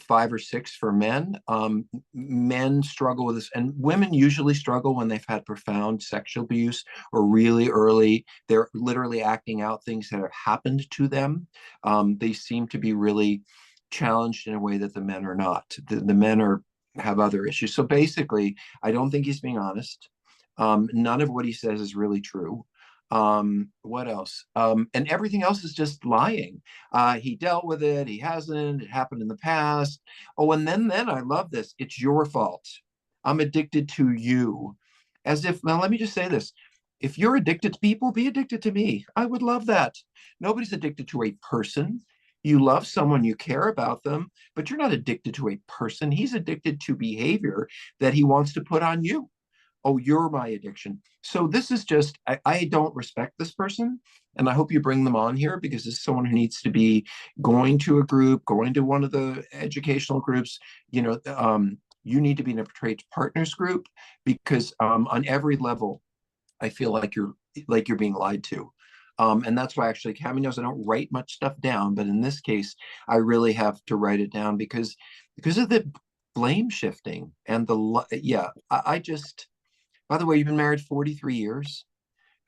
5 or 6 for men. Men struggle with this, and women usually struggle when they've had profound sexual abuse or really early. They're literally acting out things that have happened to them. They seem to be really challenged in a way that the men are not. The men have other issues. So basically, I don't think he's being honest. None of what he says is really true. What else? And everything else is just lying. He dealt with it. He hasn't. It happened in the past. Oh, and then I love this. It's your fault. I'm addicted to you. As if, now let me just say this. If you're addicted to people, be addicted to me. I would love that. Nobody's addicted to a person. You love someone, you care about them, but you're not addicted to a person. He's addicted to behavior that he wants to put on you. Oh, you're my addiction. So this is just, I don't respect this person. And I hope you bring them on here because this is someone who needs to be going to a group, going to one of the educational groups. You need to be in a betrayed partners group because on every level, I feel like you're being lied to. And that's why actually Cammy knows I don't write much stuff down, but in this case, I really have to write it down because of the blame shifting and I just, by the way, you've been married 43 years.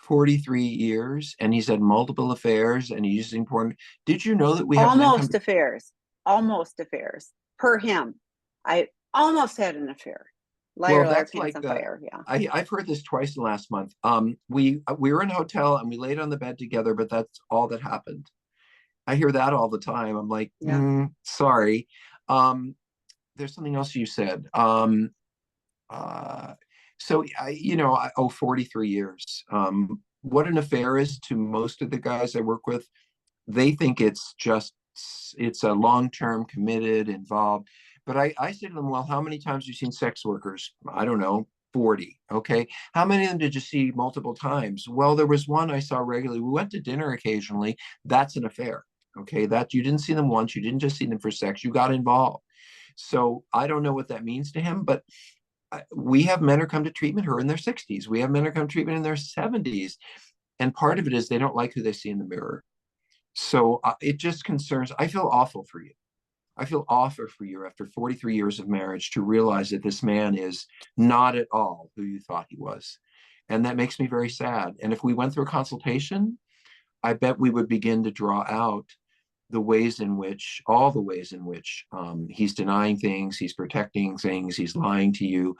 43 years, and he's had multiple affairs, and he's using porn. Did you know that we have almost affairs per him? I almost had an affair. Liar, liar, pants on fire. Yeah, I've heard this twice in the last month. We were in a hotel and we laid on the bed together, but that's all that happened. I hear that all the time. I'm like, sorry. There's something else you said. So 43 years. What an affair is to most of the guys I work with, they think it's a long-term, committed, involved. But I say to them, well, how many times have you seen sex workers? I don't know, 40. Okay. How many of them did you see multiple times? Well, there was one I saw regularly. We went to dinner occasionally. That's an affair. Okay. That you didn't see them once. You didn't just see them for sex. You got involved. So I don't know what that means to him, but we have men who come to treatment who are in their 60s. We have men who come to treatment in their 70s. And part of it is they don't like who they see in the mirror. So it just concerns. I feel awful for you. I feel awful for you after 43 years of marriage to realize that this man is not at all who you thought he was. And that makes me very sad. And if we went through a consultation, I bet we would begin to draw out the ways in which, all the ways in which he's denying things, he's protecting things, he's lying to you.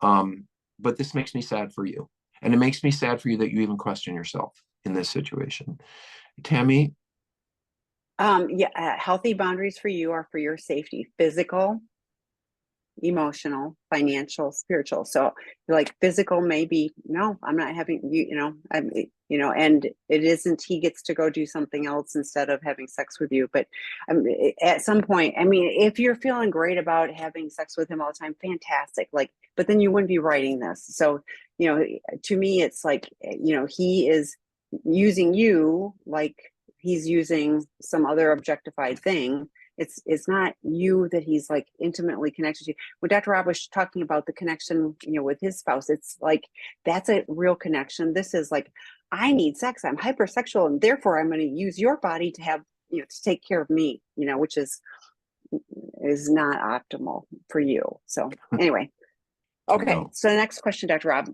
But this makes me sad for you. And it makes me sad for you that you even question yourself in this situation. Tammy? Healthy boundaries for you are for your safety, physical, emotional, financial, spiritual. So like physical, maybe, no, I'm not having and it isn't, he gets to go do something else instead of having sex with you. But at some point, I mean, if you're feeling great about having sex with him all the time, fantastic. Like, but then you wouldn't be writing this. So, to me, it's like, he is using you like he's using some other objectified thing. It's not you that he's like intimately connected to. When Dr. Rob was talking about the connection, with his spouse, it's like, that's a real connection. This is like, I need sex. I'm hypersexual, and therefore I'm going to use your body to have, to take care of me, which is not optimal for you. So anyway, okay. No. So the next question, Dr. Rob,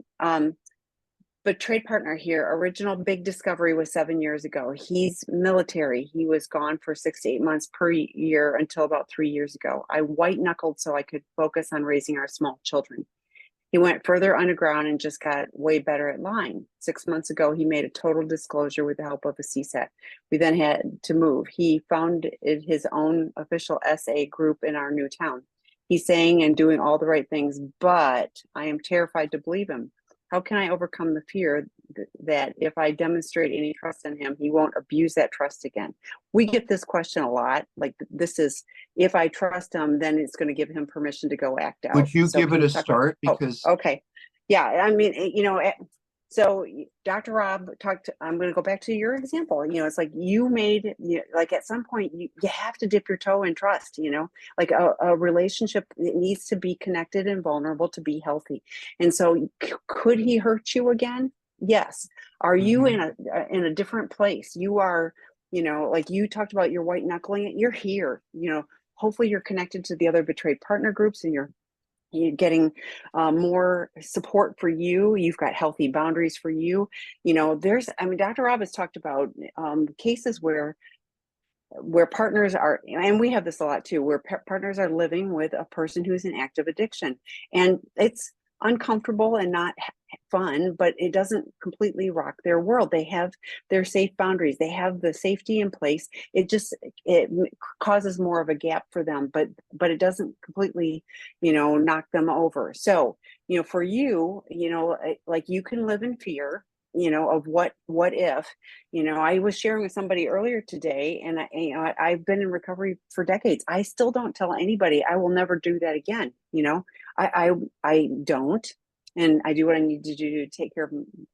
betrayed partner here. Original big discovery was 7 years ago. He's military. He was gone for 6 to 8 months per year until about 3 years ago. I white knuckled so I could focus on raising our small children. He went further underground and just got way better at lying. 6 months ago, he made a total disclosure with the help of a CSAT. We then had to move. He founded his own official SA group in our new town. He's saying and doing all the right things, but I am terrified to believe him. How can I overcome the fear that if I demonstrate any trust in him, he won't abuse that trust again? We get this question a lot. Like, this is, if I trust him, then it's going to give him permission to go act out. Would you So give it a start? Because okay. Yeah. I mean, so Dr. Rob I'm going to go back to your example. It's like you made, like at some point you have to dip your toe in trust, like a relationship, it needs to be connected and vulnerable to be healthy. And so could he hurt you again? Yes. Are you in a different place? You are, like you talked about, your white knuckling it, you're here, hopefully you're connected to the other betrayed partner groups, and you're getting more support for you. You've got healthy boundaries for you. Dr. Rob has talked about cases where partners are, and we have this a lot too, where partners are living with a person who's in active addiction, and it's uncomfortable and not fun, but it doesn't completely rock their world. They have their safe boundaries. They have the safety in place. It causes more of a gap for them, but it doesn't completely, knock them over. So, for you, like you can live in fear, of what if, I was sharing with somebody earlier today, and I've been in recovery for decades. I still don't tell anybody I will never do that again. I don't. And I do what I need to do to take care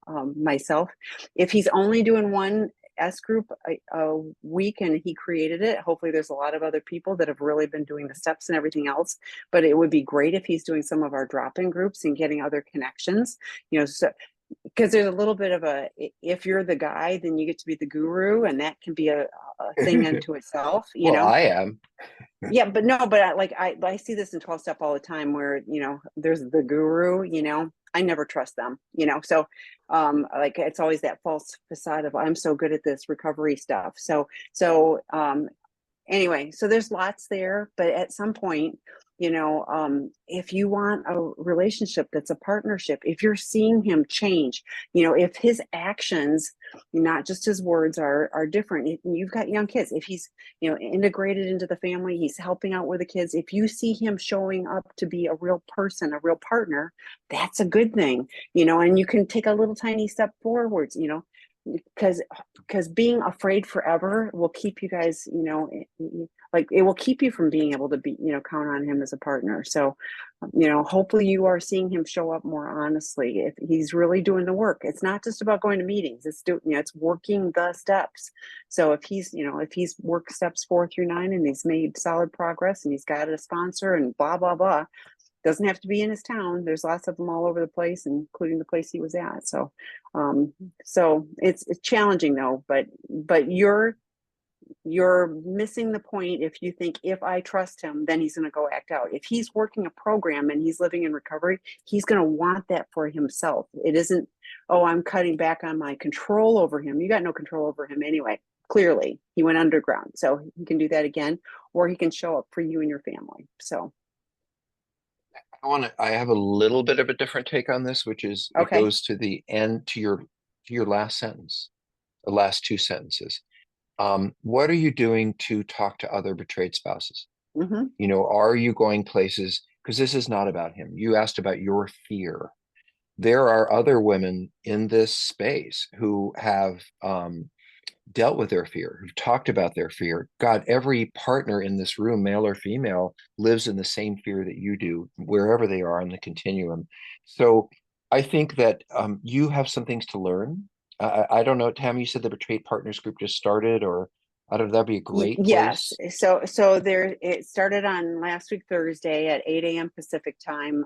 of myself. If he's only doing one S group a week and he created it, hopefully there's a lot of other people that have really been doing the steps and everything else. But it would be great if he's doing some of our drop-in groups and getting other connections, so because there's a little bit of if you're the guy, then you get to be the guru, and that can be a thing unto itself, I am. Yeah, but no, but I see this in 12 step all the time where, there's the guru, I never trust them, so like it's always that false facade of I'm so good at this recovery stuff. So anyway, so there's lots there, but at some point, if you want a relationship that's a partnership, if you're seeing him change, if his actions, not just his words, are different. You've got young kids. If he's, integrated into the family, he's helping out with the kids. If you see him showing up to be a real person, a real partner, that's a good thing, and you can take a little tiny step forwards, because being afraid forever will keep you guys, like it will keep you from being able to be, count on him as a partner. So, hopefully you are seeing him show up more honestly if he's really doing the work. It's not just about going to meetings. It's doing, it's working the steps. So if he's worked steps 4 through 9 and he's made solid progress and he's got a sponsor and blah, blah, blah, doesn't have to be in his town. There's lots of them all over the place, including the place he was at. So, so it's challenging though, but you're missing the point if you think if I trust him, then he's going to go act out. If he's working a program and he's living in recovery, he's going to want that for himself. It isn't, oh, I'm cutting back on my control over him. You got no control over him anyway. Clearly, he went underground, so he can do that again, or he can show up for you and your family. So. I have a little bit of a different take on this, which is it Okay. goes to the end to your last sentence, the last 2 sentences. What are you doing to talk to other betrayed spouses? Mm-hmm. Are you going places? Because this is not about him. You asked about your fear. There are other women in this space who have dealt with their fear, who've talked about their fear. God, every partner in this room, male or female, lives in the same fear that you do, wherever they are on the continuum. So I think that you have some things to learn. I don't know, Tammy, you said the Betrayed Partners group just started, or I don't know, that'd be a great Yes. place. So there, it started on last week, Thursday at 8 a.m. Pacific time.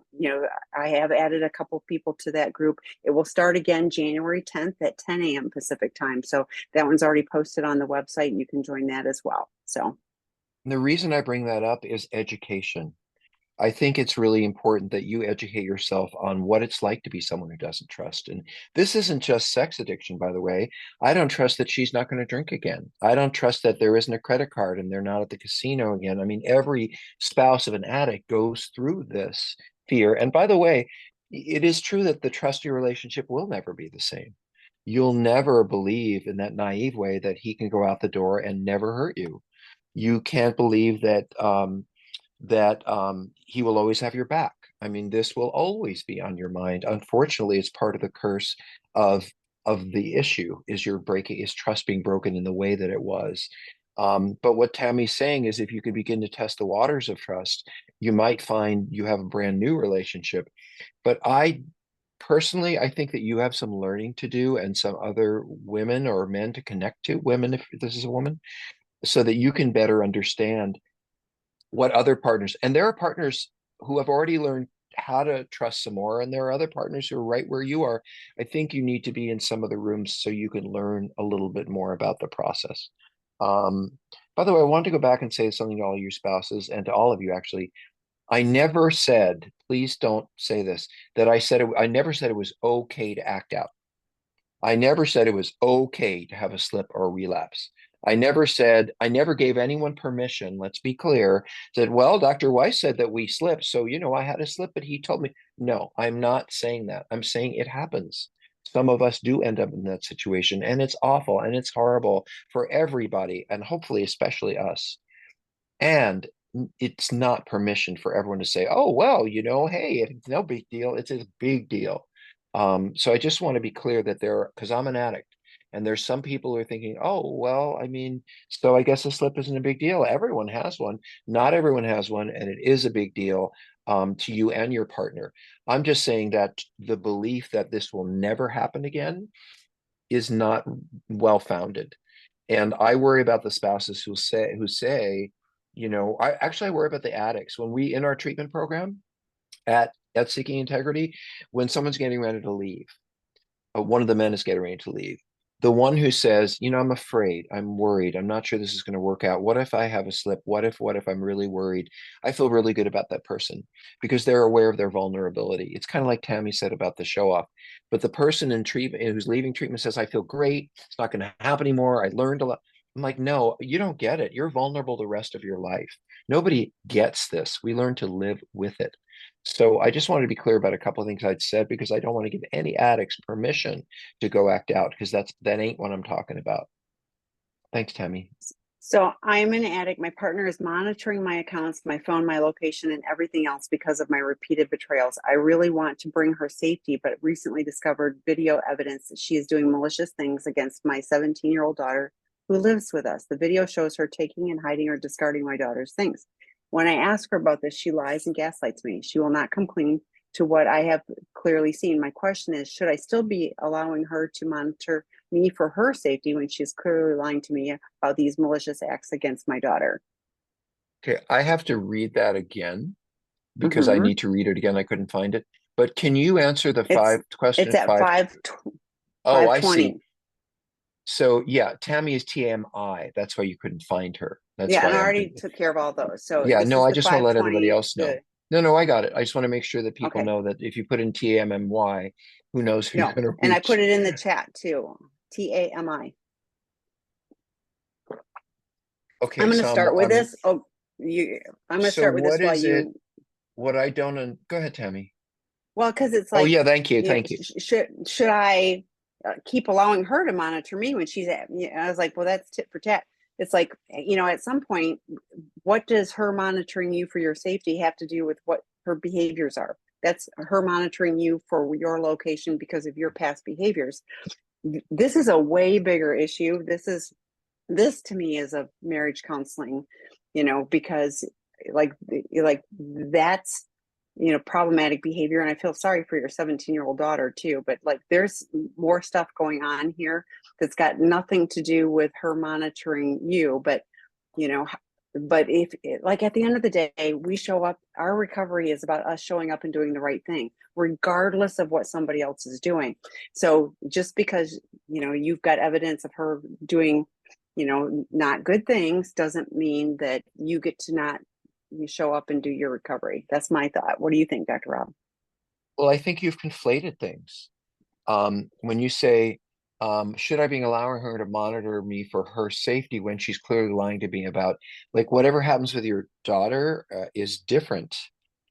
I have added a couple people to that group. It will start again January 10th at 10 a.m. Pacific time. So that one's already posted on the website. You can join that as well. So. And the reason I bring that up is education. I think it's really important that you educate yourself on what it's like to be someone who doesn't trust. And this isn't just sex addiction, by the way. I don't trust that she's not going to drink again. I don't trust that there isn't a credit card and they're not at the casino again. I mean, every spouse of an addict goes through this fear. And by the way, it is true that the trusty relationship will never be the same. You'll never believe in that naive way that he can go out the door and never hurt you. You can't believe that he will always have your back. I mean, this will always be on your mind. Unfortunately, it's part of the curse of the issue is trust being broken in the way that it was. But what Tammy's saying is if you could begin to test the waters of trust, you might find you have a brand new relationship. But personally, I think that you have some learning to do and some other women or men to connect to, women, if this is a woman, so that you can better understand what other partners, and there are partners who have already learned how to trust some more, and there are other partners who are right where you are. I think you need to be in some of the rooms so you can learn a little bit more about the process. um, by the way, I want to go back and say something to all your spouses and to all of you actually. I never said, please don't say this, that I never said it was okay to act out. I never said it was okay to have a slip or a relapse. I never gave anyone permission. Let's be clear. Said, well, Dr. Weiss said that we slipped. So, I had a slip, but he told me, no, I'm not saying that. I'm saying it happens. Some of us do end up in that situation, and it's awful and it's horrible for everybody, and hopefully, especially us. And it's not permission for everyone to say, oh, well, hey, it's no big deal. It's a big deal. So I just want to be clear that because I'm an addict, and there's some people who are thinking, oh, well, I mean, so I guess a slip isn't a big deal. Everyone has one. Not everyone has one, and it is a big deal to you and your partner. I'm just saying that the belief that this will never happen again is not well-founded. And I worry about the spouses who say, I worry about the addicts. When we in our treatment program at Seeking Integrity, when someone's getting ready to leave, one of the men is getting ready to leave. The one who says, I'm afraid, I'm worried, I'm not sure this is going to work out. What if I have a slip? What if I'm really worried? I feel really good about that person because they're aware of their vulnerability. It's kind of like Tammy said about the show off. But the person in treatment who's leaving treatment says, I feel great. It's not going to happen anymore. I learned a lot. I'm like, no, you don't get it. You're vulnerable the rest of your life. Nobody gets this. We learn to live with it. So I just wanted to be clear about a couple of things I'd said because I don't want to give any addicts permission to go act out because that ain't what I'm talking about. Thanks, Tammy. So I'm an addict. My partner is monitoring my accounts, my phone, my location, and everything else because of my repeated betrayals. I really want to bring her safety, but recently discovered video evidence that she is doing malicious things against my 17-year-old daughter who lives with us. The video shows her taking and hiding or discarding my daughter's things. When I ask her about this, she lies and gaslights me. She will not come clean to what I have clearly seen. My question is, should I still be allowing her to monitor me for her safety when she's clearly lying to me about these malicious acts against my daughter? Okay, I have to read that again because I Mm-hmm. need to read it again. I couldn't find it. But can you answer the It's question at five? Oh, I see. 5:20. So yeah, Tammy is TMI. That's why you couldn't find her. That's Yeah, and why I I'm already took care of all those. So yeah, this no, is I the just want to let everybody 5:20. else know. No, no, I got it. I just want to make sure that people Okay. know that if you put in TMMY, who knows who you're No, going to and I put reach. it in the chat too. TAMI. I'm Okay, going to so start with this. Oh, I'm going to so start with this what while is it? you. What I don't go ahead, Tammy. Well, because it's Oh like, yeah, thank you, thank you. should I keep allowing her to monitor me when she's at? I was like, well, that's tit for tat. It's like, at some point, what does her monitoring you for your safety have to do with what her behaviors are? That's her monitoring you for your location because of your past behaviors. This is a way bigger issue. This to me is a marriage counseling, because like that's problematic behavior. And I feel sorry for your 17-year-old daughter too, but like there's more stuff going on here that's got nothing to do with her monitoring you. But you know but if like at the end of the day, we show up, our recovery is about us showing up and doing the right thing regardless of what somebody else is doing. So just because you've got evidence of her doing not good things doesn't mean that you get to not you show up and do your recovery. That's my thought. What do you think, Dr. Rob? Well, I think you've conflated things. When you say, should I be allowing her to monitor me for her safety when she's clearly lying to me about, like, whatever happens with your daughter is different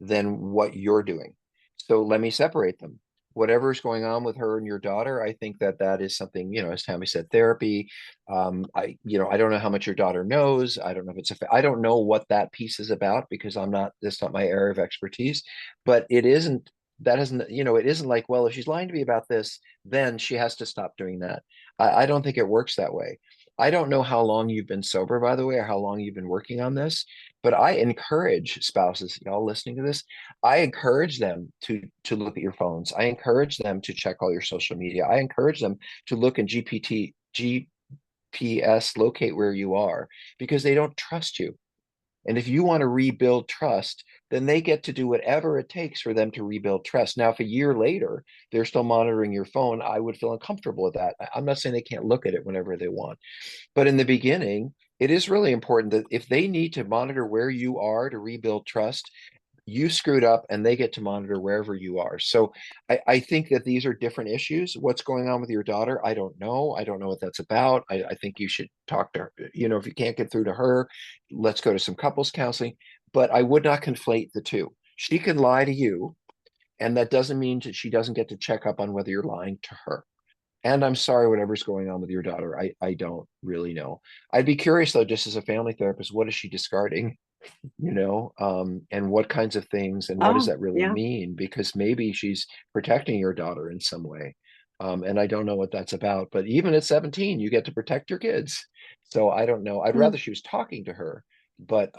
than what you're doing. So let me separate them. Whatever is going on with her and your daughter, I think that that is something, as Tammy said, therapy. I don't know how much your daughter knows. I don't know if I don't know what that piece is about because that's not my area of expertise, but it isn't that isn't it isn't like, well, if she's lying to me about this, then she has to stop doing that. I don't think it works that way. I don't know how long you've been sober, by the way, or how long you've been working on this, but I encourage spouses, y'all listening to this, I encourage them to look at your phones. I encourage them to check all your social media. I encourage them to look in GPS locate where you are because they don't trust you. And if you want to rebuild trust, then they get to do whatever it takes for them to rebuild trust. Now, if a year later they're still monitoring your phone, I would feel uncomfortable with that. I'm not saying they can't look at it whenever they want. But in the beginning, it is really important that if they need to monitor where you are to rebuild trust, you screwed up and they get to monitor wherever you are. So I think that these are different issues. What's going on with your daughter? I don't know. I don't know what that's about. I think you should talk to her. If you can't get through to her, let's go to some couples counseling. But I would not conflate the two. She can lie to you, and that doesn't mean that she doesn't get to check up on whether you're lying to her. And I'm sorry, whatever's going on with your daughter, I don't really know. I'd be curious though, just as a family therapist, what is she discarding? And what kinds of things and what does Oh, that really yeah. mean? Because maybe she's protecting your daughter in some way. And I don't know what that's about. But even at 17, you get to protect your kids. So I don't know. I'd Hmm. rather she was talking to her. But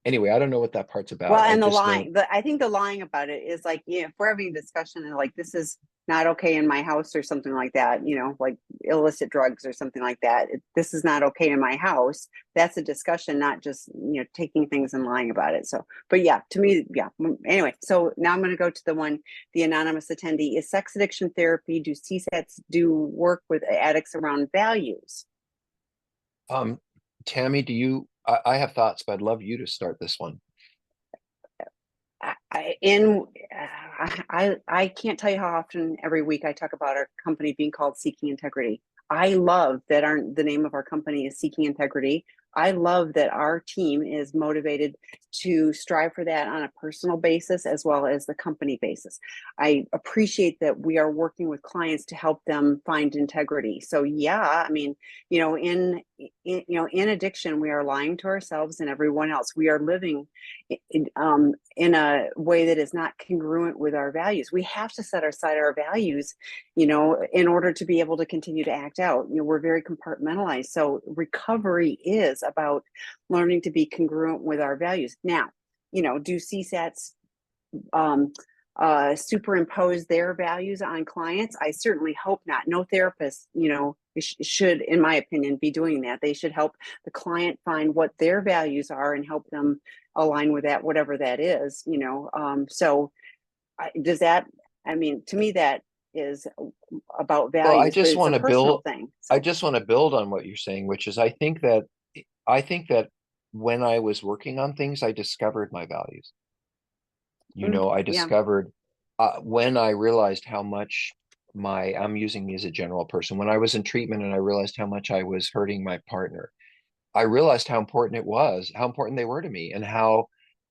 anyway, I don't know what that part's Well, about. I and the just know. lying, I think the lying about it is like, if we're having a discussion and like, this is not okay in my house or something like that, like illicit drugs or something like that. This is not okay in my house. That's a discussion, not just, taking things and lying about it. So, but yeah, to me, yeah. Anyway, so now I'm going to go to the anonymous attendee. Is sex addiction therapy, do CSATs do work with addicts around values? Um, Tammy, I have thoughts, but I'd love you to start this one. I can't tell you how often every week I talk about our company being called Seeking Integrity. I love that the name of our company is Seeking Integrity. I love that our team is motivated to strive for that on a personal basis as well as the company basis. I appreciate that we are working with clients to help them find integrity. So yeah, I mean, in addiction, we are lying to ourselves and everyone else. We are living in a way that is not congruent with our values. We have to set aside our values, in order to be able to continue to act out. We're very compartmentalized. So recovery is about learning to be congruent with our values. Now, do CSATs superimpose their values on clients? I certainly hope not. No therapist, should, in my opinion, be doing that. They should help the client find what their values are and help them align with that, whatever that is. Does that? I mean, to me, that is about Well, values, but it's a personal thing. I just want to build on what you're saying, which is I think that when I was working on things, I discovered my values. I Yeah. discovered when I realized how much I'm using me as a general person, when I was in treatment and I realized how much I was hurting my partner, I realized how important it was, how important they were to me, and how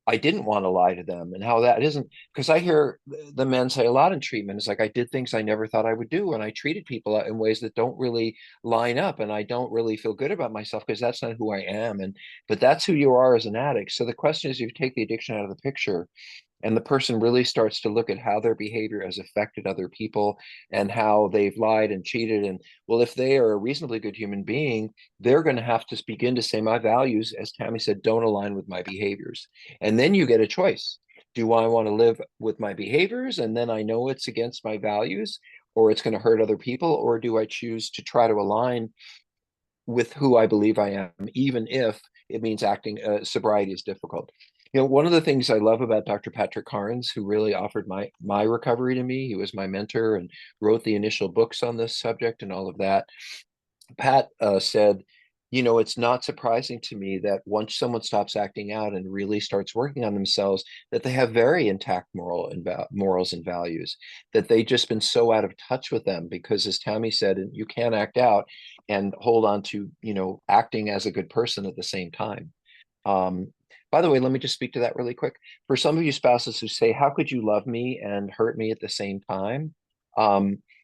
I didn't want to lie to them, and how that isn't, because I hear the men say a lot in treatment, it's like, I did things I never thought I would do, and I treated people in ways that don't really line up, and I don't really feel good about myself because that's not who I am. But that's who you are as an addict. So the question is, you take the addiction out of the picture, and the person really starts to look at how their behavior has affected other people and how they've lied and cheated. And well, if they are a reasonably good human being, they're going to have to begin to say, my values, as Tammy said, don't align with my behaviors. And then you get a choice. Do I want to live with my behaviors and then I know it's against my values, or it's going to hurt other people? Or do I choose to try to align with who I believe I am, even if it means acting sobriety is difficult? One of the things I love about Dr. Patrick Carnes, who really offered my recovery to me, he was my mentor and wrote the initial books on this subject and all of that. Pat said, it's not surprising to me that once someone stops acting out and really starts working on themselves, that they have very intact morals and values, that they've just been so out of touch with them because, as Tammy said, you can't act out and hold on to, acting as a good person at the same time. By the way, let me just speak to that really quick. For some of you spouses who say, how could you love me and hurt me at the same time?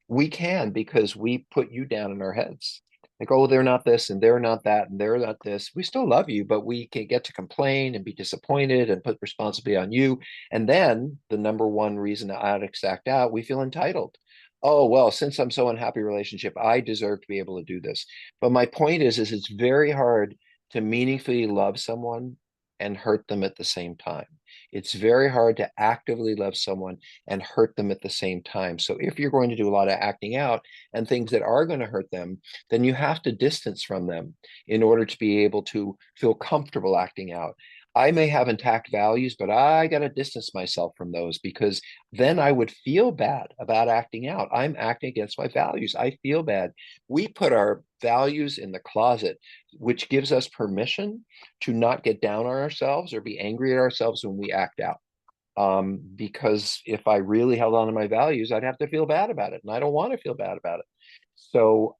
We can, because we put you down in our heads. Like, oh, they're not this and they're not that and they're not this. We still love you, but we can get to complain and be disappointed and put responsibility on you. And then the number one reason addicts act out, we feel entitled. Oh, well, since I'm so unhappy relationship, I deserve to be able to do this. But my point is it's very hard to meaningfully love someone and hurt them at the same time. It's very hard to actively love someone and hurt them at the same time. So if you're going to do a lot of acting out and things that are going to hurt them, then you have to distance from them in order to be able to feel comfortable acting out. I may have intact values, but I got to distance myself from those, because then I would feel bad about acting out. I'm acting against my values. I feel bad. We put our values in the closet, which gives us permission to not get down on ourselves or be angry at ourselves when we act out. Because if I really held on to my values, I'd have to feel bad about it, and I don't want to feel bad about it. So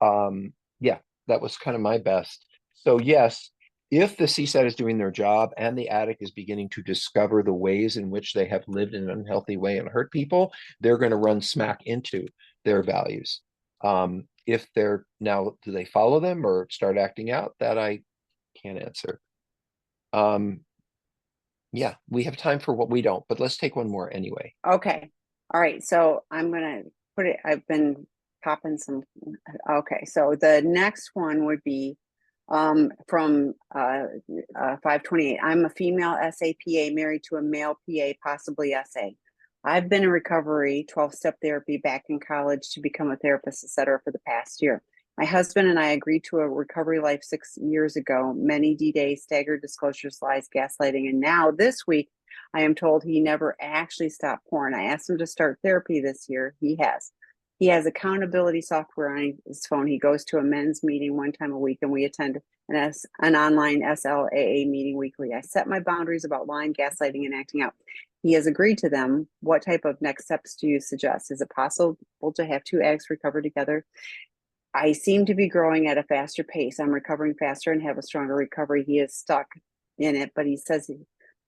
yeah, that was kind of my best. So yes, if the CSAT is doing their job and the addict is beginning to discover the ways in which they have lived in an unhealthy way and hurt people, they're going to run smack into their values. If they're now, do they follow them or start acting out? That I can't answer. Yeah, we have time for what we don't, but let's take one more anyway. Okay. All right. So I'm going to put it, I've been popping some. Okay. So the next one would be from 528. I'm a female SAPA married to a male PA, possibly SA. I've been in recovery, 12-step therapy, back in college to become a therapist, etc., for the past year. My husband and I agreed to a recovery life 6 years ago. Many D-days, staggered disclosures, lies, gaslighting, and now this week, I am told he never actually stopped porn. I asked him to start therapy this year. He has. He has accountability software on his phone. He goes to a men's meeting one time a week, and we attend an online SLAA meeting weekly. I set my boundaries about lying, gaslighting, and acting out. He has agreed to them. What type of next steps do you suggest? Is it possible to have two addicts recover together? I seem to be growing at a faster pace. I'm recovering faster and have a stronger recovery. He is stuck in it, but he says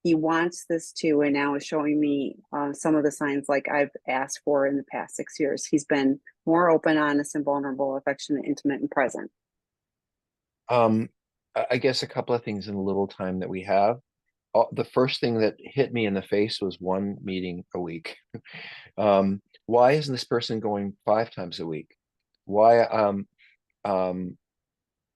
he wants this too, and now is showing me some of the signs like I've asked for in the past 6 years. He's been more open, honest, and vulnerable, affectionate, intimate, and present. Um, I guess a couple of things in the little time that we have. The first thing that hit me in the face was one meeting a week. Why isn't this person going 5 times a week? Why, um,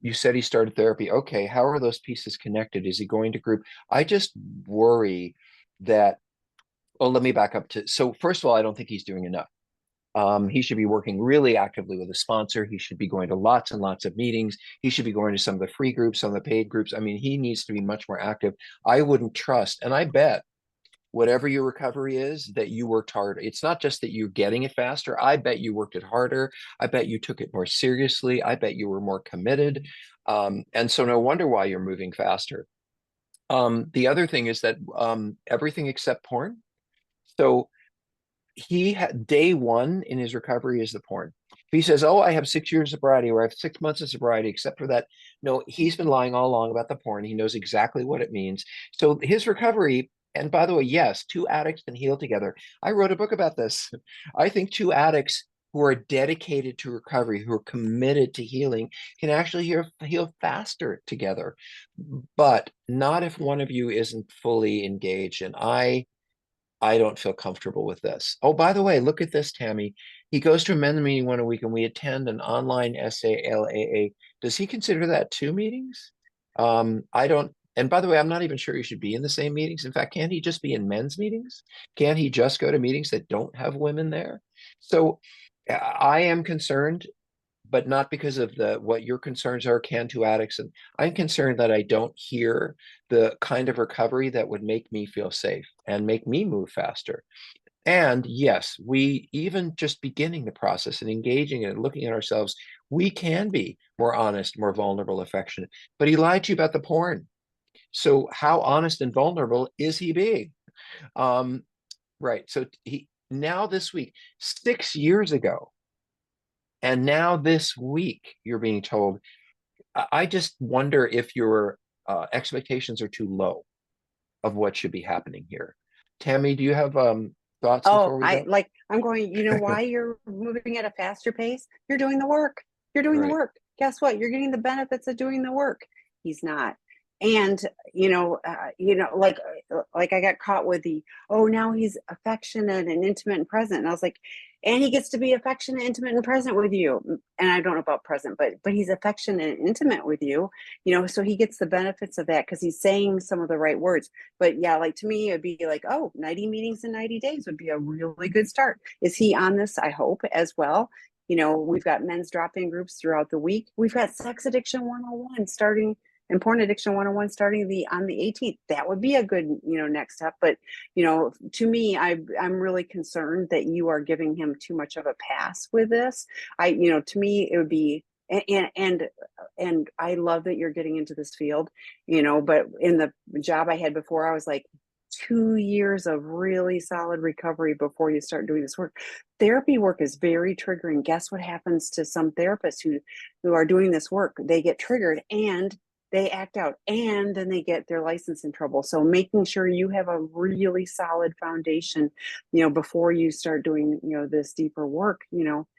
you said he started therapy. Okay, how are those pieces connected? Is he going to group? I just worry that, well, let me back up to, so first of all, I don't think he's doing enough. He should be working really actively with a sponsor. He should be going to lots and lots of meetings. He should be going to some of the free groups, some of the paid groups. I mean, he needs to be much more active. I wouldn't trust, and I bet whatever your recovery is, that you worked hard. It's not just that you're getting it faster. I bet you worked it harder. I bet you took it more seriously. I bet you were more committed. And so no wonder why you're moving faster. The other thing is that everything except porn. So he had day one in his recovery is the porn. If he says, "Oh, I have 6 years of sobriety," or "I have 6 months of sobriety," except for that, no, he's been lying all along about the porn. He knows exactly what it means. So his recovery, and by the way, yes, two addicts can heal together. I wrote a book about this. I think two addicts who are dedicated to recovery, who are committed to healing, can actually heal faster together. But not if one of you isn't fully engaged. And I don't feel comfortable with this. Oh, by the way, look at this, Tammy. He goes to a men's meeting 1 a week and we attend an online SALAA. Does he consider that two meetings? I don't. And by the way, I'm not even sure he should be in the same meetings. In fact, can't he just be in men's meetings? Can't he just go to meetings that don't have women there? So I am concerned, but not because of the what your concerns are, can two addicts. And I'm concerned that I don't hear the kind of recovery that would make me feel safe and make me move faster. And yes, we even just beginning the process and engaging in it, looking at ourselves, we can be more honest, more vulnerable, affectionate. But he lied to you about the porn. So how honest and vulnerable is he being? Um, right. So he now this week, 6 years ago, and now this week, you're being told. I just wonder if your expectations are too low of what should be happening here. Tammy, do you have thoughts Oh, before we go? I'm going, you know why you're moving at a faster pace? You're doing the work. You're doing the Right. work. Guess what? You're getting the benefits of doing the work. He's not. And like I got caught with the, oh, now he's affectionate and intimate and present. And I was like, and he gets to be affectionate, intimate, and present with you. And I don't know about present, but he's affectionate and intimate with you, so he gets the benefits of that because he's saying some of the right words. But yeah, like to me, it'd be like, oh, 90 meetings in 90 days would be a really good start. Is he on this? I hope as well. We've got men's drop-in groups throughout the week. We've got sex addiction 101 starting and porn addiction 101 starting on the 18th. That would be a good, next step. But, to me, I'm really concerned that you are giving him too much of a pass with this. To me, it would be, and I love that you're getting into this field, but in the job I had before, I was like, 2 years of really solid recovery before you start doing this work. Therapy work is very triggering. Guess what happens to some therapists who are doing this work? They get triggered and they act out, and then they get their license in trouble. So making sure you have a really solid foundation, before you start doing, this deeper work,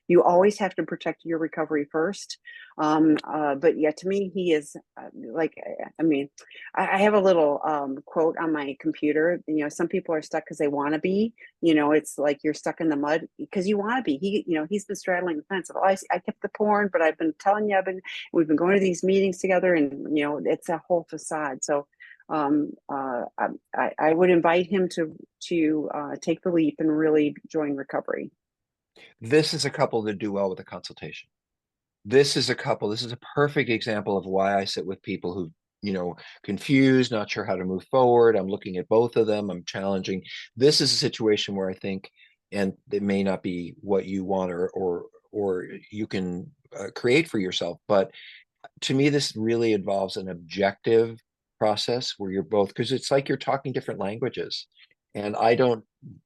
you always have to protect your recovery first. But yeah, to me, he is like, I mean, I have a little quote on my computer. Some people are stuck because they want to be. It's like you're stuck in the mud because you want to be. He's been straddling the fence. Of, oh, I kept the porn, but I've been telling you, we've been going to these meetings together, and it's a whole facade. So I would invite him to take the leap and really join recovery. This is a couple that do well with a consultation. This is a couple. This is a perfect example of why I sit with people who, confused, not sure how to move forward. I'm looking at both of them. I'm challenging. This is a situation where I think, and it may not be what you want or you can create for yourself, but to me, this really involves an objective process where you're both, because it's like you're talking different languages. And I don't,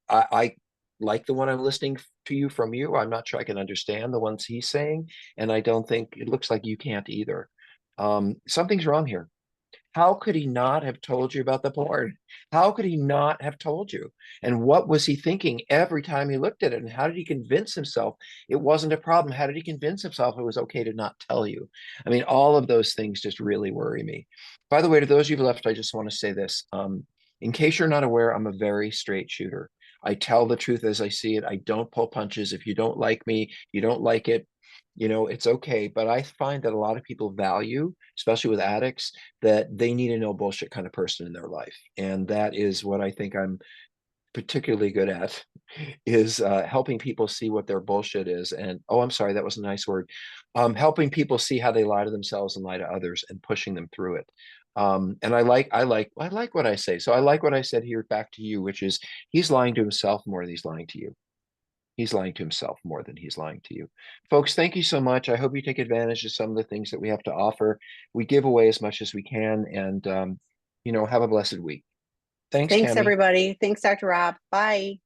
I like the one I'm listening to you from you. I'm not sure I can understand the ones he's saying, and I don't think it looks like you can't either. Something's wrong here. How could he not have told you about the porn? How could he not have told you? And what was he thinking every time he looked at it? And how did he convince himself it wasn't a problem? How did he convince himself it was okay to not tell you? I mean, all of those things just really worry me. By the way, to those of you left, I just want to say this. In case you're not aware, I'm a very straight shooter. I tell the truth as I see it. I don't pull punches. If you don't like me, you don't like it, it's okay. But I find that a lot of people value, especially with addicts, that they need a no bullshit kind of person in their life. And that is what I think I'm particularly good at, is helping people see what their bullshit is. And oh, I'm sorry, that was a nice word. Helping people see how they lie to themselves and lie to others, and pushing them through it. And I like what I say. So I like what I said here back to you, which is he's lying to himself more than he's lying to you. He's lying to himself more than he's lying to you. Folks, thank you so much. I hope you take advantage of some of the things that we have to offer. We give away as much as we can, and have a blessed week. Thanks, Thanks, Tammy. everybody. Thanks, Dr. Rob. Bye.